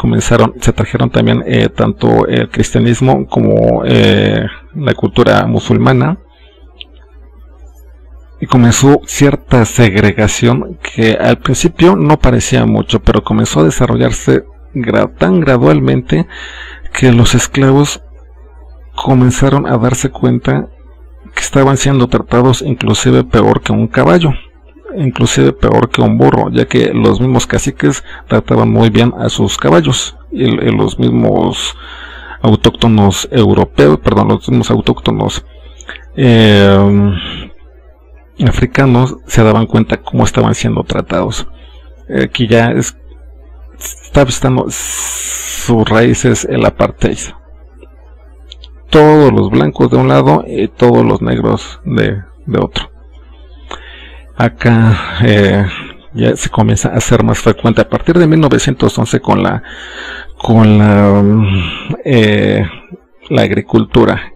se trajeron también tanto el cristianismo como la cultura musulmana, y comenzó cierta segregación que al principio no parecía mucho, pero comenzó a desarrollarse tan gradualmente que los esclavos comenzaron a darse cuenta que estaban siendo tratados inclusive peor que un caballo, inclusive peor que un burro, ya que los mismos caciques trataban muy bien a sus caballos, y los mismos autóctonos europeos, los mismos autóctonos africanos se daban cuenta cómo estaban siendo tratados. Aquí ya está visitando sus raíces el apartheid. Todos los blancos de un lado y todos los negros de otro. Acá ya se comienza a hacer más frecuente a partir de 1911 con la agricultura.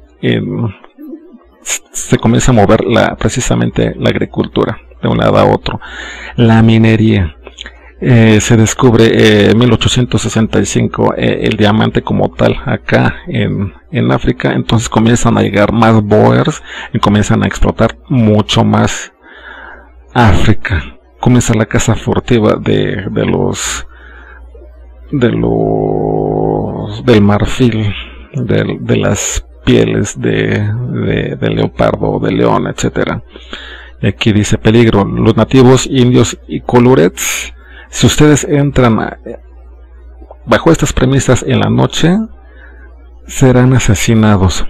Se comienza a mover precisamente la agricultura de un lado a otro. La minería. Se descubre en 1865 el diamante como tal acá en África. Entonces comienzan a llegar más Boers y comienzan a explotar mucho más África. Comienza la caza furtiva del marfil, de las pieles de leopardo, de león, etcétera. Y aquí dice peligro: los nativos indios y colorets, si ustedes entran bajo estas premisas en la noche, serán asesinados.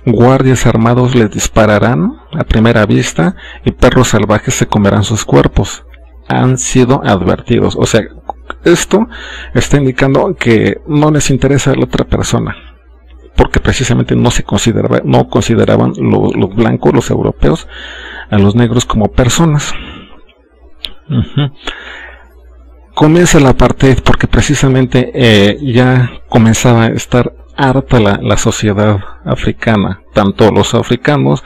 Guardias armados les dispararán a primera vista y perros salvajes se comerán sus cuerpos. Han sido advertidos. O sea, esto está indicando que no les interesa a la otra persona, porque precisamente no consideraban los blancos, los europeos, a los negros como personas. Comienza el apartheid porque precisamente ya comenzaba a estar harta la sociedad africana, tanto los africanos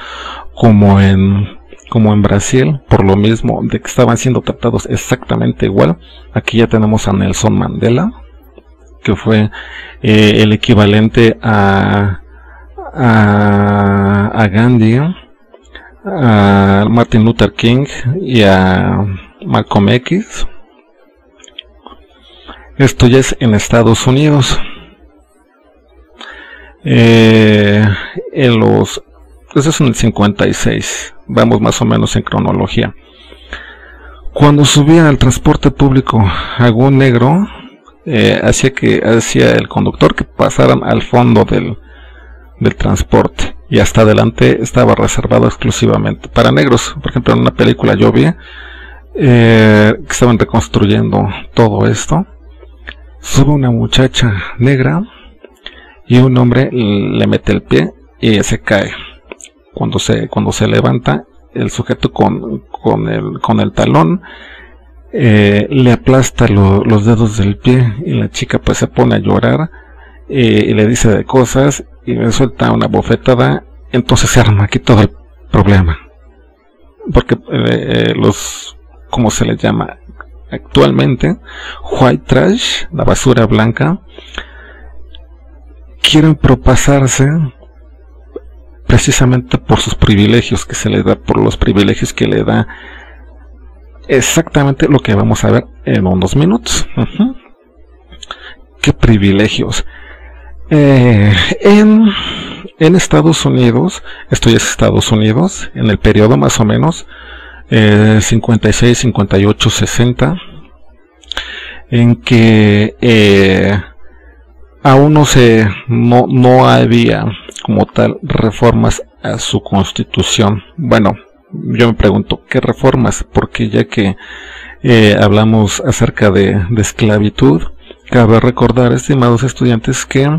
como en Brasil, por lo mismo de que estaban siendo tratados exactamente igual. Aquí ya tenemos a Nelson Mandela, que fue el equivalente a Gandhi, a Martin Luther King y a Malcolm X. Esto ya es en Estados Unidos. Eso es en el 56. Vamos más o menos en cronología. Cuando subía al transporte público algún negro, hacía el conductor que pasaran al fondo del transporte, y hasta adelante estaba reservado exclusivamente para negros. Por ejemplo, en una película yo vi que estaban reconstruyendo todo esto. Sube una muchacha negra y un hombre le mete el pie y se cae. Cuando se levanta, el sujeto con el talón le aplasta los dedos del pie, y la chica pues se pone a llorar y le dice de cosas y le suelta una bofetada. Entonces se arma aquí todo el problema, porque ¿cómo se le llama actualmente? White trash, la basura blanca, quieren propasarse precisamente por sus privilegios que se le da, por los privilegios que le da exactamente lo que vamos a ver en unos minutos. ¿Qué privilegios? En Estados Unidos, esto ya es Estados Unidos, en el periodo más o menos 56, 58, 60, en que aún no había como tal reformas a su constitución. Bueno, yo me pregunto, ¿qué reformas? Porque ya que hablamos acerca de esclavitud, cabe recordar, estimados estudiantes, que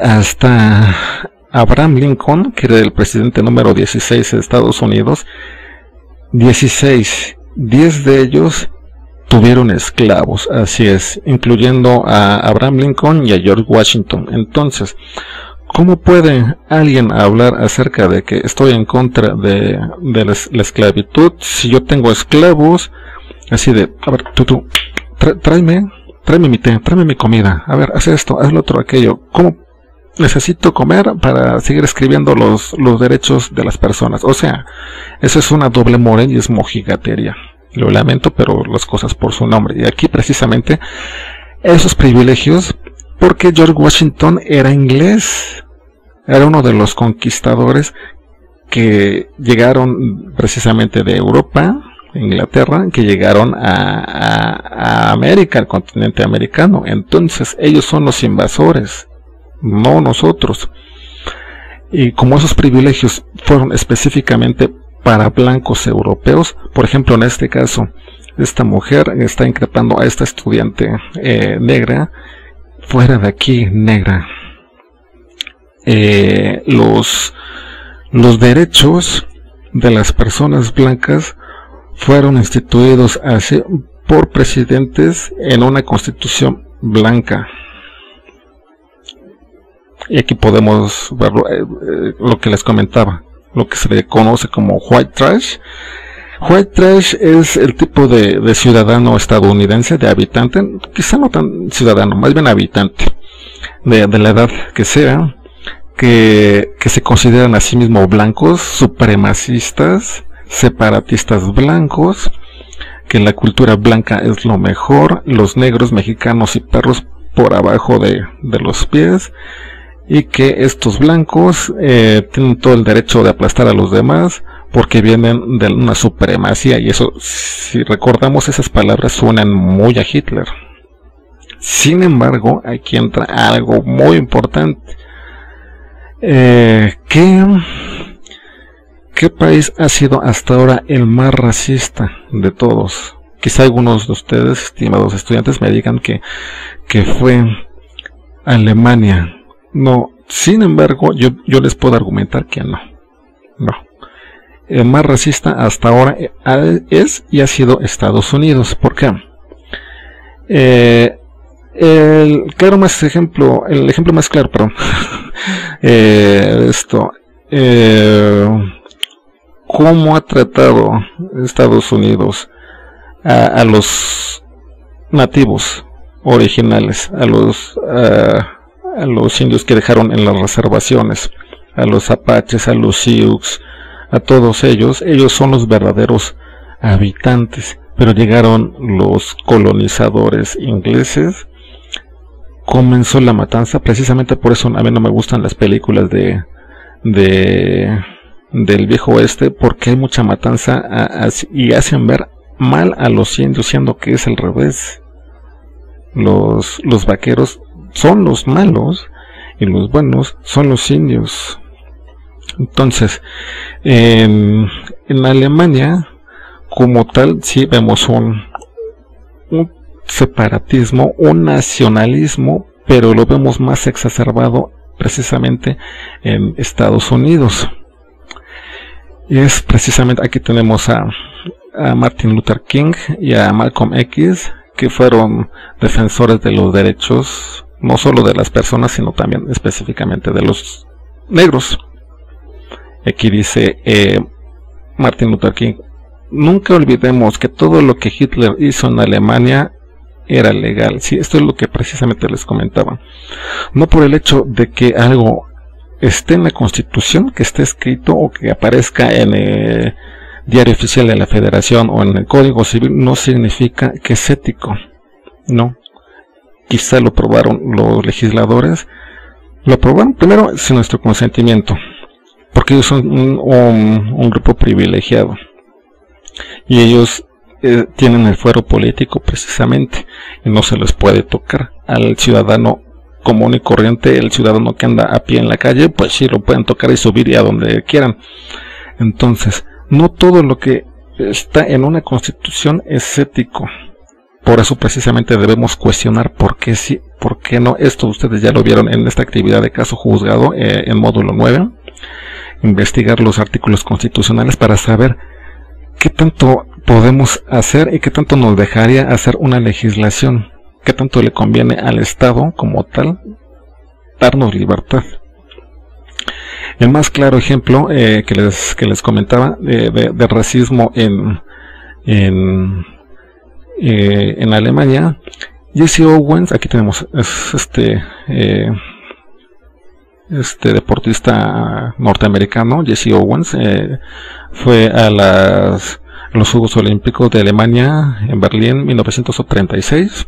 hasta Abraham Lincoln, que era el presidente número 16 de Estados Unidos, 10 de ellos tuvieron esclavos, así es, incluyendo a Abraham Lincoln y a George Washington. Entonces, ¿cómo puede alguien hablar acerca de que estoy en contra de la esclavitud si yo tengo esclavos? Así de, a ver, tráeme mi té, tráeme mi comida, a ver, haz esto, haz lo otro, aquello. ¿Cómo necesito comer para seguir escribiendo los derechos de las personas? O sea, eso es una doble moral y es mojigatería. Lo lamento, pero las cosas por su nombre. Y aquí precisamente esos privilegios, porque George Washington era inglés, era uno de los conquistadores que llegaron precisamente de Europa, Inglaterra, que llegaron a América, al continente americano. Entonces ellos son los invasores, no nosotros. Y como esos privilegios fueron específicamente para blancos europeos, por ejemplo, en este caso, esta mujer está increpando a esta estudiante negra, fuera de aquí, negra. Los derechos de las personas blancas fueron instituidos así por presidentes en una constitución blanca. Y aquí podemos ver lo que les comentaba, lo que se le conoce como white trash. White trash es el tipo de ciudadano estadounidense, de habitante, quizá no tan ciudadano, más bien habitante, de la edad que sea, que se consideran a sí mismos blancos, supremacistas, separatistas blancos, que la cultura blanca es lo mejor, los negros, mexicanos y perros por abajo de los pies, y que estos blancos tienen todo el derecho de aplastar a los demás porque vienen de una supremacía. Y eso, si recordamos, esas palabras suenan muy a Hitler. Sin embargo, aquí entra algo muy importante. ¿Qué país ha sido hasta ahora el más racista de todos? Quizá algunos de ustedes, estimados estudiantes, me digan que fue Alemania. No, sin embargo, yo les puedo argumentar que no. El más racista hasta ahora es y ha sido Estados Unidos. ¿Por qué? El ejemplo más claro, perdón. ¿Cómo ha tratado Estados Unidos a los nativos originales, a los indios que dejaron en las reservaciones, a los apaches, a los sioux, a todos ellos? Ellos son los verdaderos habitantes. pero llegaron los colonizadores ingleses, comenzó la matanza. Precisamente por eso a mí no me gustan las películas del viejo oeste, porque hay mucha matanza y hacen ver mal a los indios, siendo que es al revés. Los vaqueros son los malos y los buenos son los indios. Entonces, en Alemania como tal sí vemos un separatismo, un nacionalismo, pero lo vemos más exacerbado precisamente en Estados Unidos. Y es precisamente, aquí tenemos a Martin Luther King y a Malcolm X, que fueron defensores de los derechos, no solo de las personas, sino también específicamente de los negros. Aquí dice Martin Luther King: nunca olvidemos que todo lo que Hitler hizo en Alemania era legal. Sí, esto es lo que precisamente les comentaba. No por el hecho de que algo esté en la Constitución, que esté escrito o que aparezca en el Diario Oficial de la Federación o en el Código Civil, no significa que es ético. No. Quizá lo probaron los legisladores. Lo aprobaron primero sin nuestro consentimiento, porque ellos son un grupo privilegiado y ellos tienen el fuero político precisamente, y no se les puede tocar. Al ciudadano común y corriente, el ciudadano que anda a pie en la calle, pues sí lo pueden tocar y subir y a donde quieran. Entonces, no todo lo que está en una constitución es ético. Por eso precisamente debemos cuestionar por qué sí, por qué no. Esto ustedes ya lo vieron en esta actividad de caso juzgado en módulo 9. Investigar los artículos constitucionales para saber qué tanto podemos hacer y qué tanto nos dejaría hacer una legislación, qué tanto le conviene al Estado como tal darnos libertad. El más claro ejemplo que les comentaba de racismo en Alemania, Jesse Owens, aquí tenemos este deportista norteamericano, Jesse Owens, fue a los Juegos Olímpicos de Alemania en Berlín 1936,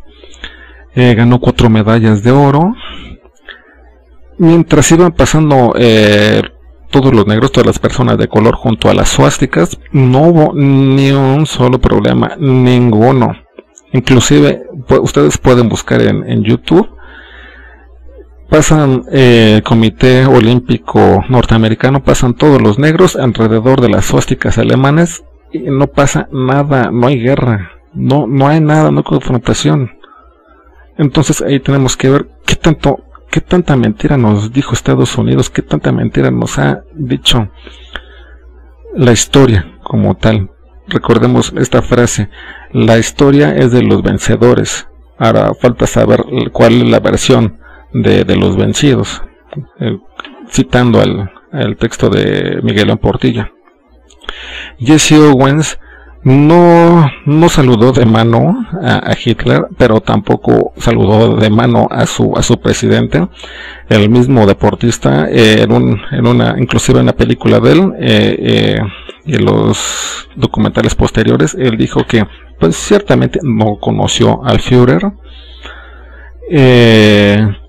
ganó 4 medallas de oro. Mientras iban pasando todos los negros, todas las personas de color junto a las suásticas, no hubo ni un solo problema, ninguno. Inclusive ustedes pueden buscar en YouTube, pasan el Comité Olímpico Norteamericano, pasan todos los negros alrededor de las suásticas alemanes y no pasa nada, no hay guerra, no hay nada, no hay confrontación. Entonces ahí tenemos que ver qué tanta mentira nos dijo Estados Unidos, qué tanta mentira nos ha dicho la historia como tal. Recordemos esta frase: la historia es de los vencedores. Ahora falta saber cuál es la versión de los vencidos, citando al texto de Miguel León Portilla. Jesse Owens no saludó de mano a Hitler, pero tampoco saludó de mano a su presidente. El mismo deportista, inclusive en una película de él y en los documentales posteriores, él dijo que pues ciertamente no conoció al Führer,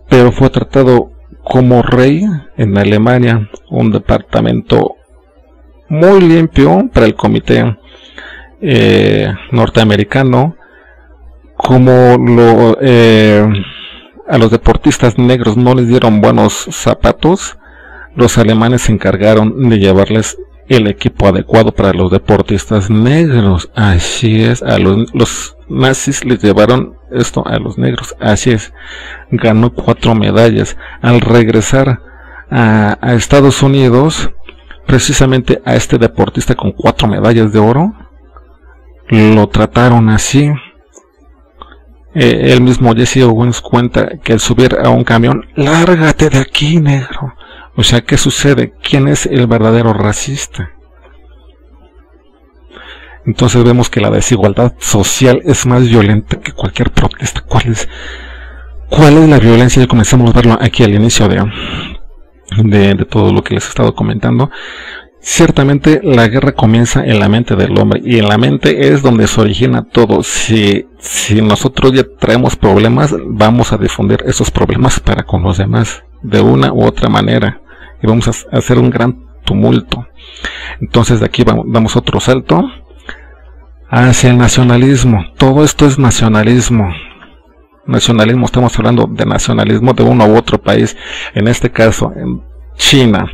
pero fue tratado como rey en Alemania, un departamento muy limpio para el comité norteamericano. Como a los deportistas negros no les dieron buenos zapatos, los alemanes se encargaron de llevarles el equipo adecuado para los deportistas negros. Así es, a los nazis les llevaron esto a los negros. Así es, ganó 4 medallas. Al regresar a Estados Unidos, precisamente a este deportista con 4 medallas de oro, lo trataron así. El mismo Jesse Owens cuenta que al subir a un camión: lárgate de aquí, negro. O sea, ¿qué sucede? ¿Quién es el verdadero racista? Entonces vemos que la desigualdad social es más violenta que cualquier protesta. ¿Cuál es la violencia? Ya comenzamos a verlo aquí al inicio de todo lo que les he estado comentando. ciertamente la guerra comienza en la mente del hombre, y en la mente es donde se origina todo. Si nosotros ya traemos problemas, vamos a difundir esos problemas para con los demás, de una u otra manera, y vamos a hacer un gran tumulto. Entonces de aquí damos otro salto hacia el nacionalismo. Todo esto es nacionalismo. Nacionalismo, estamos hablando de nacionalismo de uno u otro país, en este caso en China.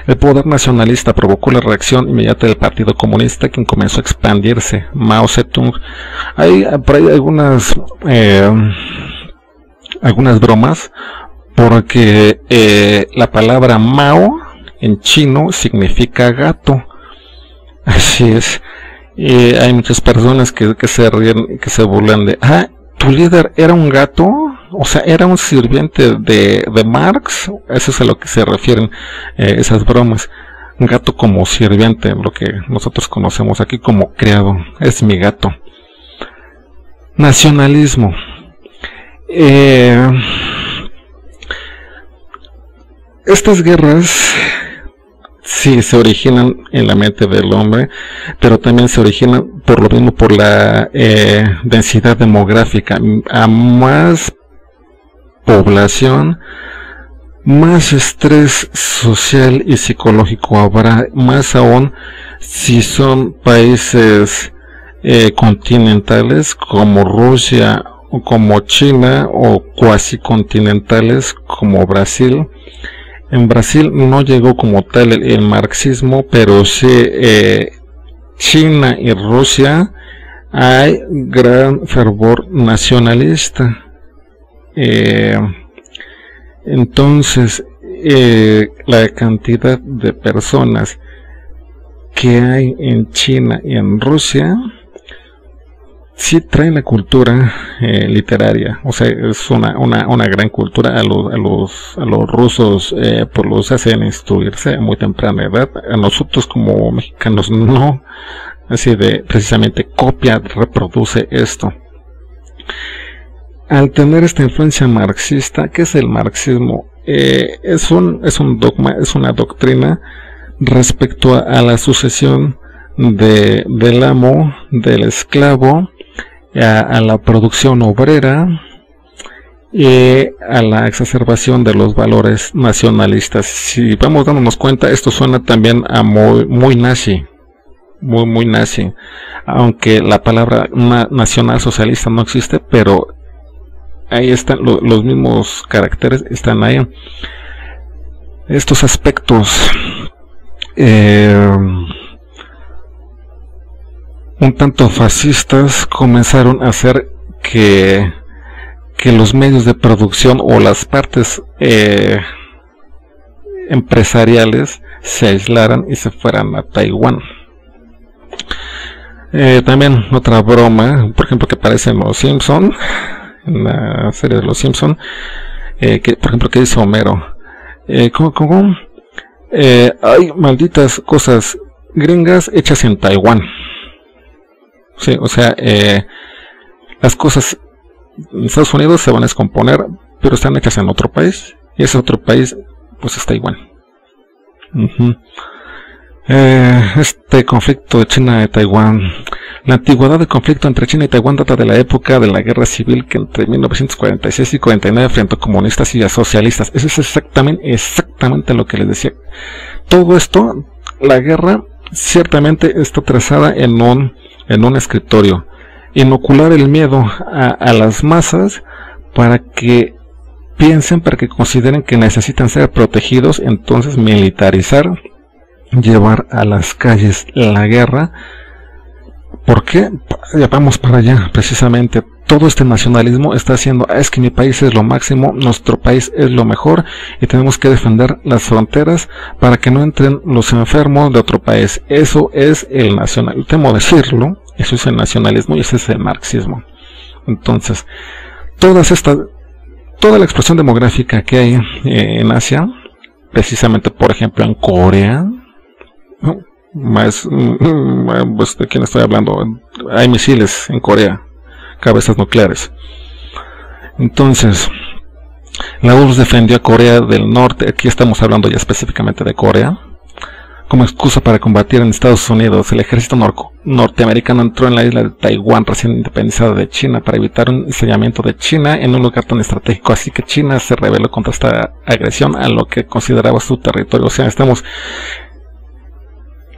El poder nacionalista provocó la reacción inmediata del Partido Comunista, quien comenzó a expandirse. Mao Zedong, por ahí algunas bromas, porque la palabra Mao en chino significa gato. Así es. Hay muchas personas que se ríen, que se burlan de, ¿tu líder era un gato? O sea, ¿era un sirviente de Marx? Eso es a lo que se refieren esas bromas. Un gato como sirviente, lo que nosotros conocemos aquí como criado. Es mi gato. Nacionalismo. Estas guerras sí se originan en la mente del hombre, pero también se originan por lo mismo, por la densidad demográfica. A más población, más estrés social y psicológico habrá, más aún si son países continentales como Rusia o como China, o cuasi continentales como Brasil. En Brasil no llegó como tal el marxismo, pero sí China y Rusia hay gran fervor nacionalista. Entonces la cantidad de personas que hay en China y en Rusia sí traen la cultura literaria. O sea, es una gran cultura. A los rusos pues los hacen instruirse a muy temprana edad. A nosotros como mexicanos no. Así de precisamente copia, reproduce esto. Al tener esta influencia marxista, ¿qué es el marxismo? Es un dogma, es una doctrina respecto a la sucesión del amo, del esclavo, a la producción obrera y a la exacerbación de los valores nacionalistas. Si vamos dándonos cuenta, esto suena también a muy nazi, muy nazi, aunque la palabra nacional socialista no existe, pero ahí están los mismos caracteres, están ahí. Estos aspectos un tanto fascistas comenzaron a hacer que los medios de producción o las partes empresariales se aislaran y se fueran a Taiwán. También otra broma, por ejemplo, que aparece en Los Simpson, en la serie de Los Simpson, que por ejemplo que dice Homero, hay malditas cosas gringas hechas en Taiwán. Sí, o sea, las cosas en Estados Unidos se van a descomponer, pero están hechas en otro país, y ese otro país pues es Taiwán. Este conflicto de China y Taiwán. La antigüedad del conflicto entre China y Taiwán data de la época de la guerra civil, que entre 1946 y 49 frente a comunistas y a socialistas. Eso es exactamente lo que les decía. Todo esto, la guerra ciertamente está trazada en un escritorio. Inocular el miedo a las masas para que piensen, para que consideren que necesitan ser protegidos, entonces militarizar, llevar a las calles la guerra. ¿Por qué? Ya vamos para allá, precisamente. Todo este nacionalismo está haciendo, es que mi país es lo máximo, nuestro país es lo mejor, y tenemos que defender las fronteras para que no entren los enfermos de otro país. Eso es el nacionalismo, temo decirlo, eso es el nacionalismo y ese es el marxismo. Entonces, toda la explosión demográfica que hay en Asia, precisamente por ejemplo en Corea, pues, ¿de quién estoy hablando? Hay misiles en Corea, cabezas nucleares. Entonces, la URSS defendió a Corea del Norte. Aquí estamos hablando ya específicamente de Corea. como excusa para combatir en Estados Unidos. El ejército norteamericano entró en la isla de Taiwán, recién independizada de China, para evitar un ensañamiento de China en un lugar tan estratégico. Así que China se rebeló contra esta agresión a lo que consideraba su territorio. O sea,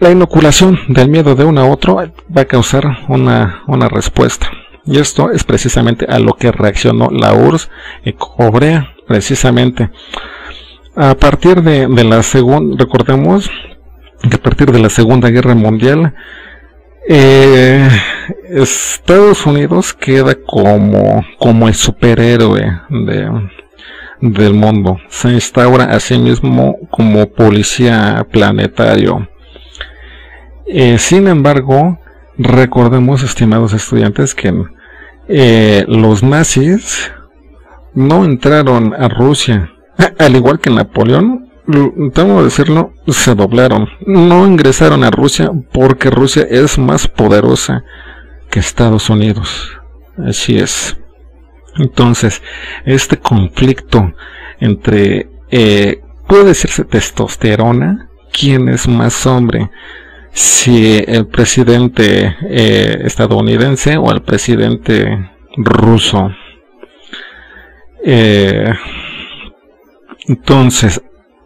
la inoculación del miedo de uno a otro va a causar una respuesta. Y esto es precisamente a lo que reaccionó la URSS y Corea, precisamente. A partir de la segunda, recordemos que a partir de la Segunda Guerra Mundial, Estados Unidos queda como el superhéroe del mundo. Se instaura a sí mismo como policía planetario. Sin embargo, recordemos, estimados estudiantes, que los nazis no entraron a Rusia, al igual que Napoleón. Tengo que decirlo, se doblaron. No ingresaron a Rusia porque Rusia es más poderosa que Estados Unidos. Así es. Entonces, este conflicto entre, puede decirse testosterona, ¿quién es más hombre? Si el presidente estadounidense o el presidente ruso. Entonces,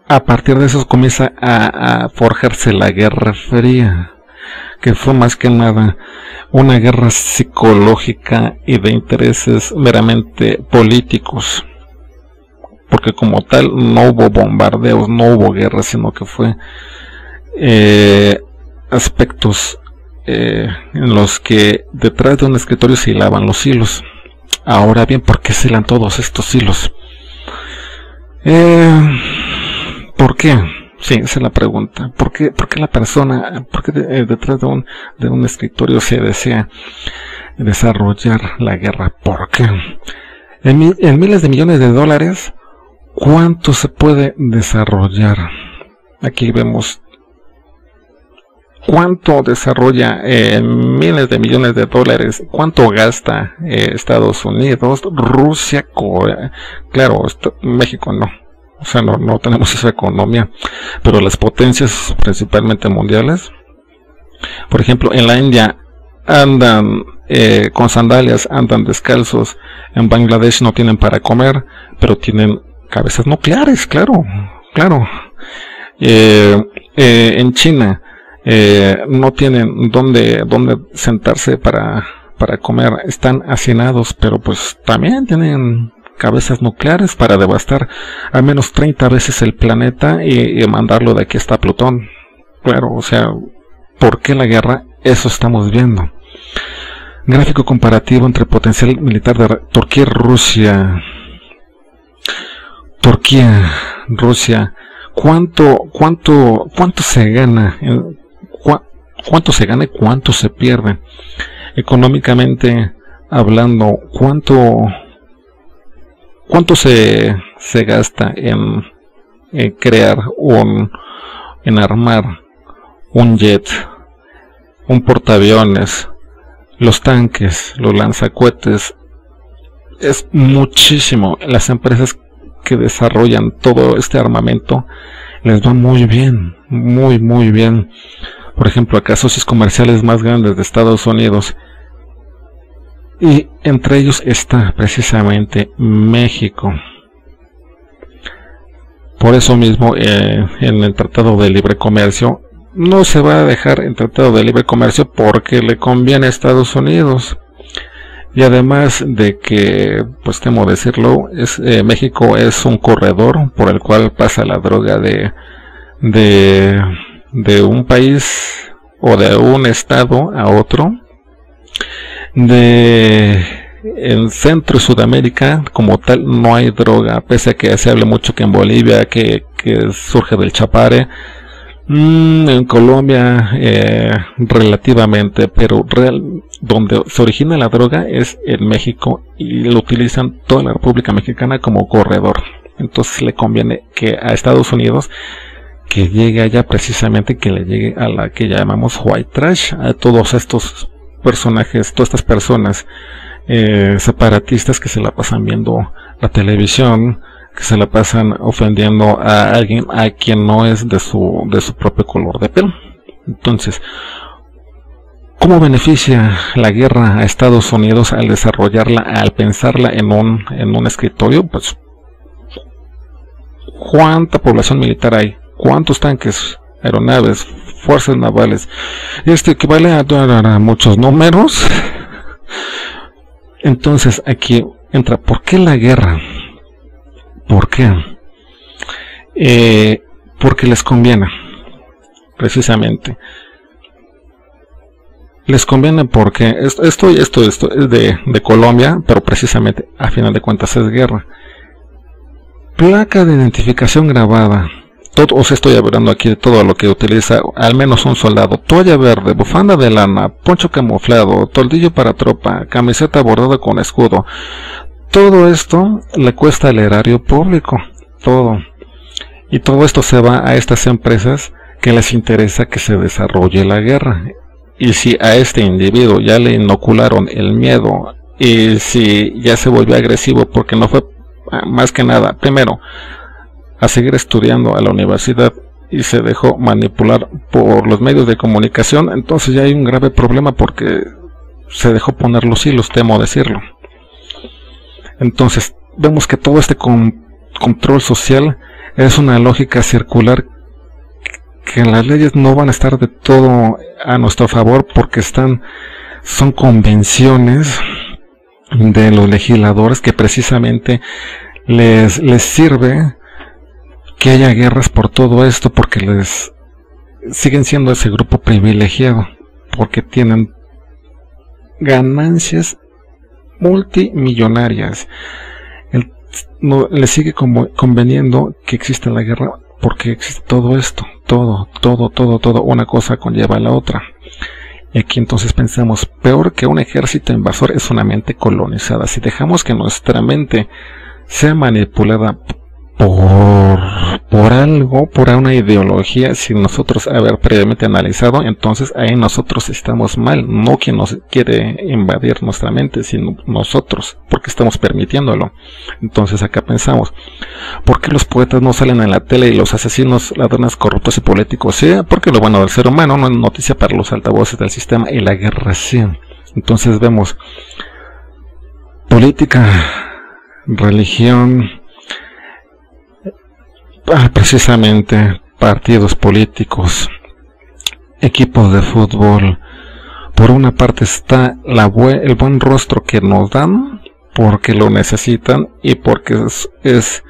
a partir de eso comienza a forjarse la Guerra Fría, que fue más que nada una guerra psicológica y de intereses meramente políticos, porque como tal no hubo bombardeos, no hubo guerra, sino que fue aspectos en los que detrás de un escritorio se hilaban los hilos. Ahora bien, ¿por qué se hilan todos estos hilos? ¿Por qué? Sí, esa es la pregunta. ¿Por qué la persona, por qué detrás de un escritorio se desea desarrollar la guerra? ¿Por qué? En miles de millones de dólares, ¿cuánto se puede desarrollar? Aquí vemos cuánto desarrolla en miles de millones de dólares, cuánto gasta Estados Unidos, Rusia, Corea. Claro, México no. O sea, no tenemos esa economía, pero las potencias principalmente mundiales, por ejemplo, en la India andan con sandalias, andan descalzos. En Bangladesh no tienen para comer, pero tienen cabezas nucleares, claro. En China no tienen dónde sentarse para comer, están hacinados, pero pues también tienen cabezas nucleares para devastar al menos 30 veces el planeta y mandarlo de aquí hasta Plutón. Claro, o sea, ¿por qué la guerra? Eso estamos viendo. Gráfico comparativo entre potencial militar de Turquía y Rusia. Rusia. ¿Cuánto se gana? ¿Cuánto se gana y cuánto se pierde? Económicamente hablando, ¿cuánto se gasta en crear en armar un jet, un portaaviones, los tanques, los lanzacohetes? Es muchísimo. Las empresas que desarrollan todo este armamento les va muy bien, muy bien. Por ejemplo, acá socios comerciales más grandes de Estados Unidos, y entre ellos está precisamente México. Por eso mismo en el Tratado de Libre Comercio no se va a dejar el Tratado de Libre Comercio porque le conviene a Estados Unidos. Y además de que, pues temo decirlo, México es un corredor por el cual pasa la droga de un país o de un estado a otro. En Centro y Sudamérica como tal no hay droga, pese a que se habla mucho que en Bolivia que surge del chapare, en Colombia relativamente, pero donde se origina la droga es en México y lo utilizan toda la República Mexicana como corredor. Entonces le conviene que a Estados Unidos que llegue allá, precisamente que le llegue a la que llamamos white trash, a todos estos personajes, todas estas personas separatistas que se la pasan viendo la televisión, que se la pasan ofendiendo a alguien a quien no es de su propio color de piel. Entonces, ¿cómo beneficia la guerra a Estados Unidos al desarrollarla, al pensarla en un escritorio? Pues, ¿cuánta población militar hay? ¿Cuántos tanques, aeronaves, fuerzas navales? Esto equivale a muchos números. Entonces, aquí entra, ¿por qué la guerra? ¿Por qué? Porque les conviene, precisamente. Les conviene porque esto es de Colombia, pero precisamente a final de cuentas es guerra. Placa de identificación grabada. Os estoy hablando aquí de todo lo que utiliza al menos un soldado: toalla verde, bufanda de lana, poncho camuflado, toldillo para tropa, camiseta bordada con escudo. Todo esto le cuesta al erario público, todo. Y todo esto se va a estas empresas que les interesa que se desarrolle la guerra. Y si a este individuo ya le inocularon el miedo, y si ya se volvió agresivo porque no fue más que nada, primero, a seguir estudiando a la universidad y se dejó manipular por los medios de comunicación, entonces ya hay un grave problema porque se dejó poner los hilos, temo decirlo. Entonces, vemos que todo este control social es una lógica circular, que las leyes no van a estar de todo a nuestro favor porque son convenciones de los legisladores que precisamente les sirve que haya guerras por todo esto, porque les siguen siendo ese grupo privilegiado, porque tienen ganancias multimillonarias. Les sigue conveniendo que exista la guerra porque existe todo esto, todo, una cosa conlleva a la otra. Y aquí entonces pensamos, peor que un ejército invasor es una mente colonizada. Si dejamos que nuestra mente sea manipulada por algo, por una ideología, sin nosotros haber previamente analizado, entonces ahí nosotros estamos mal. No quien nos quiere invadir nuestra mente, sino nosotros, porque estamos permitiéndolo. Entonces acá pensamos, ¿por qué los poetas no salen en la tele y los asesinos, ladrones, corruptos y políticos sí? Porque lo bueno del ser humano no es noticia para los altavoces del sistema, y la guerra sí. Entonces vemos política, religión, precisamente partidos políticos, equipos de fútbol. Por una parte está el buen rostro que nos dan porque lo necesitan y porque es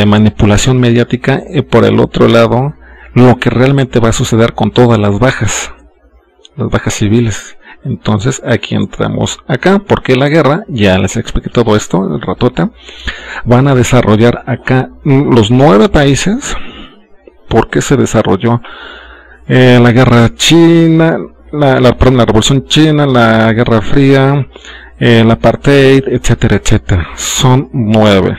manipulación mediática, y por el otro lado lo que realmente va a suceder con todas las bajas civiles. Entonces aquí entramos acá, porque la guerra, ya les expliqué todo esto, el ratote, van a desarrollar acá los 9 países. ¿Por qué se desarrolló la guerra china, la revolución china, la guerra fría, el apartheid, etcétera, etcétera? Son 9.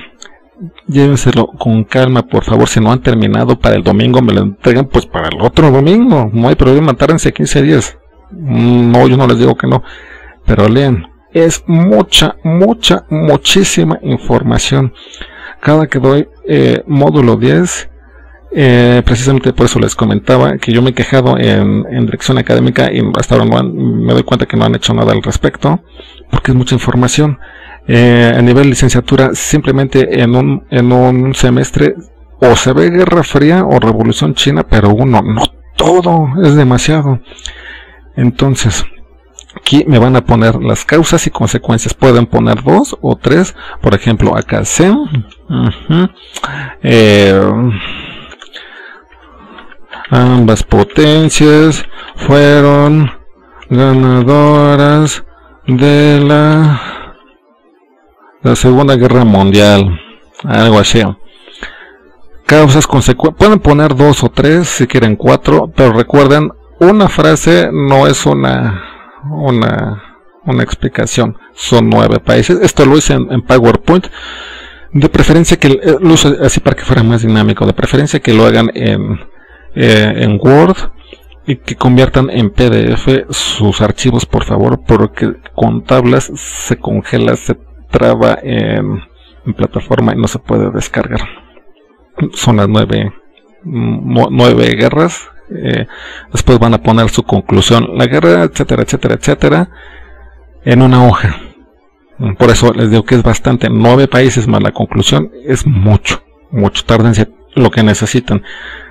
Llévenselo con calma, por favor. Si no han terminado para el domingo, me lo entregan pues para el otro domingo. No hay problema, tárdense 15 días. No, yo no les digo que no, pero lean. Es muchísima información. Cada que doy módulo 10, precisamente por eso les comentaba que yo me he quejado en dirección académica y hasta ahora me doy cuenta que no han hecho nada al respecto, porque es mucha información. A nivel licenciatura, simplemente en un semestre o se ve Guerra Fría o Revolución China, pero no todo, es demasiado. Entonces, aquí me van a poner las causas y consecuencias. Pueden poner 2 o 3. Por ejemplo, acá C. Ambas potencias fueron ganadoras de la Segunda Guerra Mundial. Algo así. Causas, consecuencias. Pueden poner 2 o 3, si quieren 4, pero recuerden, una frase no es una explicación. Son 9 países. Esto lo hice en PowerPoint. De preferencia que lo uso así para que fuera más dinámico. De preferencia que lo hagan en Word y que conviertan en PDF sus archivos, por favor, porque con tablas se congela, se traba en en plataforma y no se puede descargar. Son las 9 guerras. Después van a poner su conclusión, la guerra, etcétera, etcétera, etcétera, en una hoja. Por eso les digo que es bastante. 9 países más la conclusión es mucho. Tárdense lo que necesitan.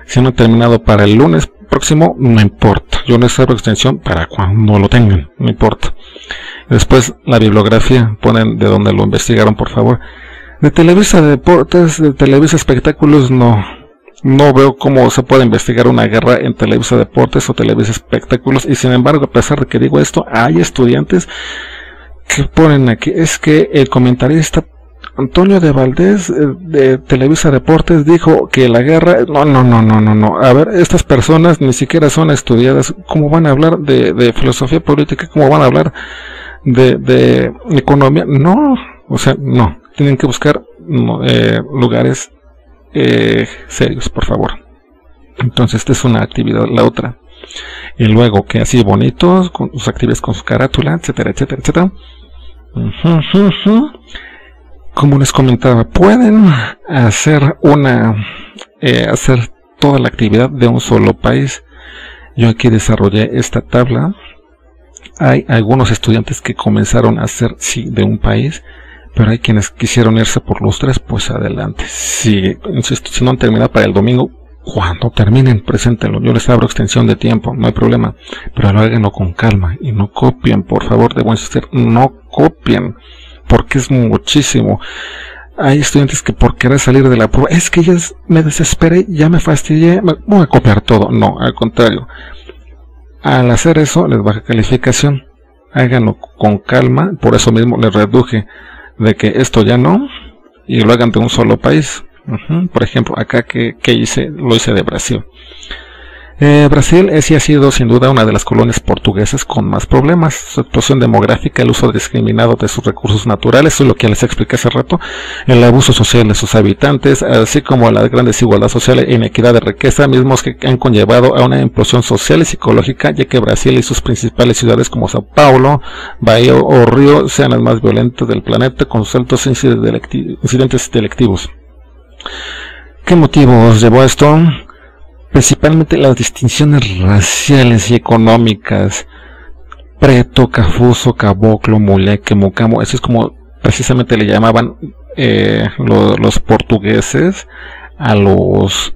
Si no han terminado para el lunes próximo, no importa. Yo les abro extensión para cuando lo tengan, no importa. Después la bibliografía, ponen de donde lo investigaron, por favor. De Televisa Deportes, de Televisa Espectáculos, no veo cómo se puede investigar una guerra en Televisa Deportes o Televisa Espectáculos. Y sin embargo, a pesar de que digo esto, hay estudiantes que ponen aquí, es que el comentarista Antonio de Valdés de Televisa Deportes dijo que la guerra, no, a ver, estas personas ni siquiera son estudiadas. ¿Cómo van a hablar de filosofía política? ¿Cómo van a hablar de economía? No, o sea, no, tienen que buscar lugares serios, por favor. Entonces esta es una actividad. La otra, y luego que así bonitos, con sus actividades, con su carátula, etcétera, etcétera, etcétera. Como les comentaba, pueden hacer hacer toda la actividad de un solo país. Yo aquí desarrollé esta tabla. Hay algunos estudiantes que comenzaron a hacer sí de un país, pero hay quienes quisieron irse por los 3, pues adelante. Si no han terminado para el domingo, cuando terminen, preséntenlo. Yo les abro extensión de tiempo, no hay problema, pero lo háganlo con calma y no copien, por favor, de buen insistir, no copien, porque es muchísimo. Hay estudiantes que por querer salir de la prueba, es que ya me desesperé, ya me fastidié, voy a copiar todo. No, al contrario, al hacer eso les baja calificación. Háganlo con calma, por eso mismo les reduje de que esto ya no, y lo hagan de un solo país. Por ejemplo, acá que hice, lo hice de Brasil. Brasil sí ha sido sin duda una de las colonias portuguesas con más problemas. Su explosión demográfica, el uso discriminado de sus recursos naturales, eso es lo que les expliqué hace rato, el abuso social de sus habitantes, así como la gran desigualdad social e inequidad de riqueza, mismos que han conllevado a una implosión social y psicológica, ya que Brasil y sus principales ciudades como Sao Paulo, Bahía o Río sean las más violentas del planeta, con sus altos incidentes delictivos. ¿Qué motivos llevó a esto? Principalmente las distinciones raciales y económicas. Preto, cafuso, caboclo, muleque, mucamo, eso es como precisamente le llamaban los portugueses a los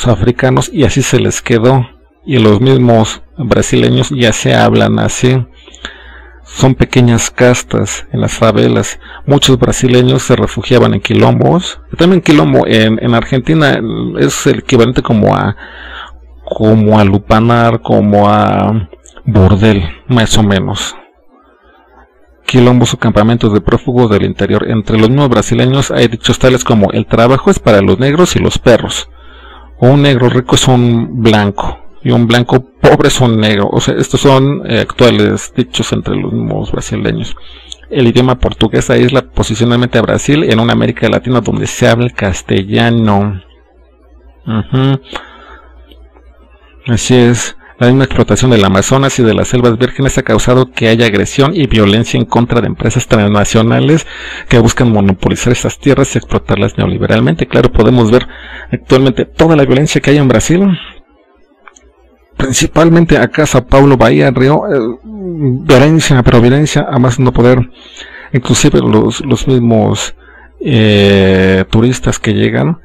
africanos, y así se les quedó, y los mismos brasileños ya se hablan así. Son pequeñas castas en las favelas. Muchos brasileños se refugiaban en quilombos. También quilombo en Argentina es el equivalente como a lupanar, como a bordel, más o menos. Quilombos o campamentos de prófugos del interior. Entre los mismos brasileños hay dichos tales como: el trabajo es para los negros y los perros, o un negro rico es un blanco y un blanco pobre es un negro. O sea, estos son actuales dichos entre los mismos brasileños. El idioma portugués aísla posicionalmente a Brasil en una América Latina donde se habla el castellano. Así es. La misma explotación del Amazonas y de las selvas vírgenes ha causado que haya agresión y violencia en contra de empresas transnacionales que buscan monopolizar esas tierras y explotarlas neoliberalmente. Claro, podemos ver actualmente toda la violencia que hay en Brasil. Principalmente acá, Sao Paulo, Bahía, Río, violencia, pero violencia a más no poder. Inclusive los mismos turistas que llegan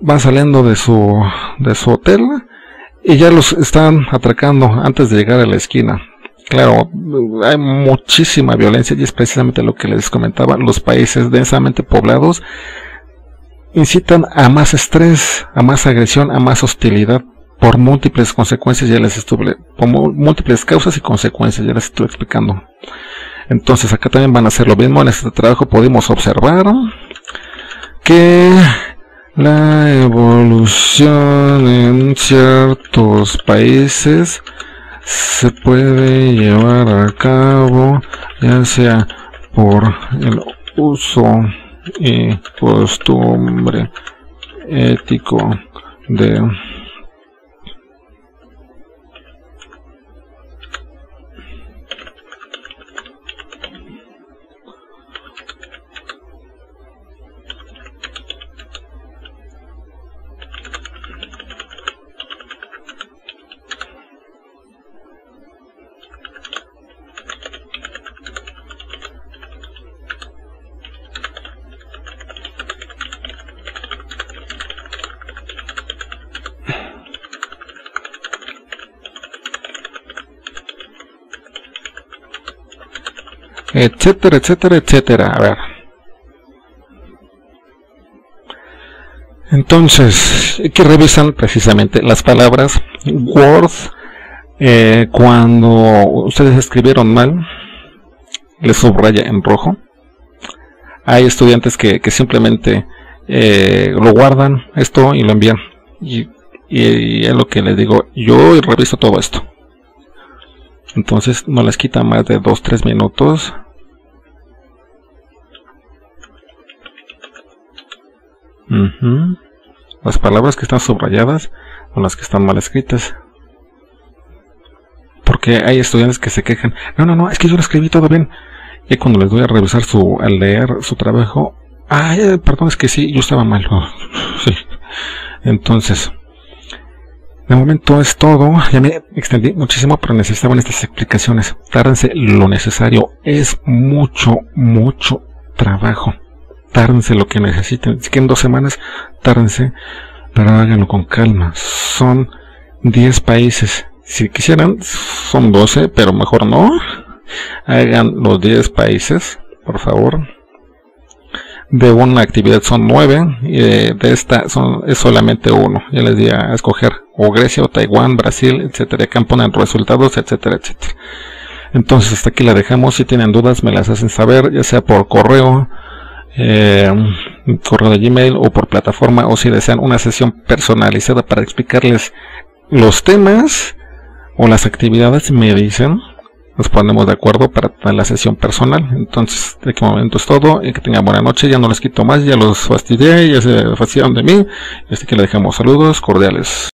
van saliendo de su hotel y ya los están atracando antes de llegar a la esquina. Claro, hay muchísima violencia y es precisamente lo que les comentaba. Los países densamente poblados incitan a más estrés, a más agresión, a más hostilidad, por múltiples consecuencias. Ya les estuve, por múltiples causas y consecuencias, ya les estoy explicando. Entonces acá también van a hacer lo mismo. En este trabajo podemos observar que la evolución en ciertos países se puede llevar a cabo ya sea por el uso y costumbre ético de etcétera, etcétera, etcétera. A ver. Entonces, que revisan precisamente las palabras Word. Cuando ustedes escribieron mal, les subraya en rojo. Hay estudiantes que simplemente lo guardan esto y lo envían. Y es lo que les digo, yo reviso todo esto. Entonces no les quita más de 2-3 minutos. Las palabras que están subrayadas o las que están mal escritas. Porque hay estudiantes que se quejan, no, es que yo lo escribí todo bien. Y cuando les doy a revisar al leer su trabajo, perdón, es que sí, yo estaba mal. Sí. Entonces, de momento es todo. Ya me extendí muchísimo, pero necesitaban estas explicaciones. Tárdense lo necesario. Es mucho trabajo. Tárdense lo que necesiten. Si quieren 2 semanas, tárdense, pero háganlo con calma. Son 10 países. Si quisieran, son 12, pero mejor no. Hagan los 10 países, por favor. De una actividad son 9, y de esta es solamente 1. Ya les di a escoger o Grecia o Taiwán, Brasil, etcétera. Acá ponen resultados, etcétera, etcétera. Entonces hasta aquí la dejamos. Si tienen dudas me las hacen saber, ya sea por correo, correo de Gmail o por plataforma, o si desean una sesión personalizada para explicarles los temas o las actividades, me dicen, nos ponemos de acuerdo para la sesión personal. Entonces, de qué momento es todo, y que tengan buena noche. Ya no les quito más, ya los fastidié, ya se fastidiaron de mí. Así que le dejamos saludos cordiales.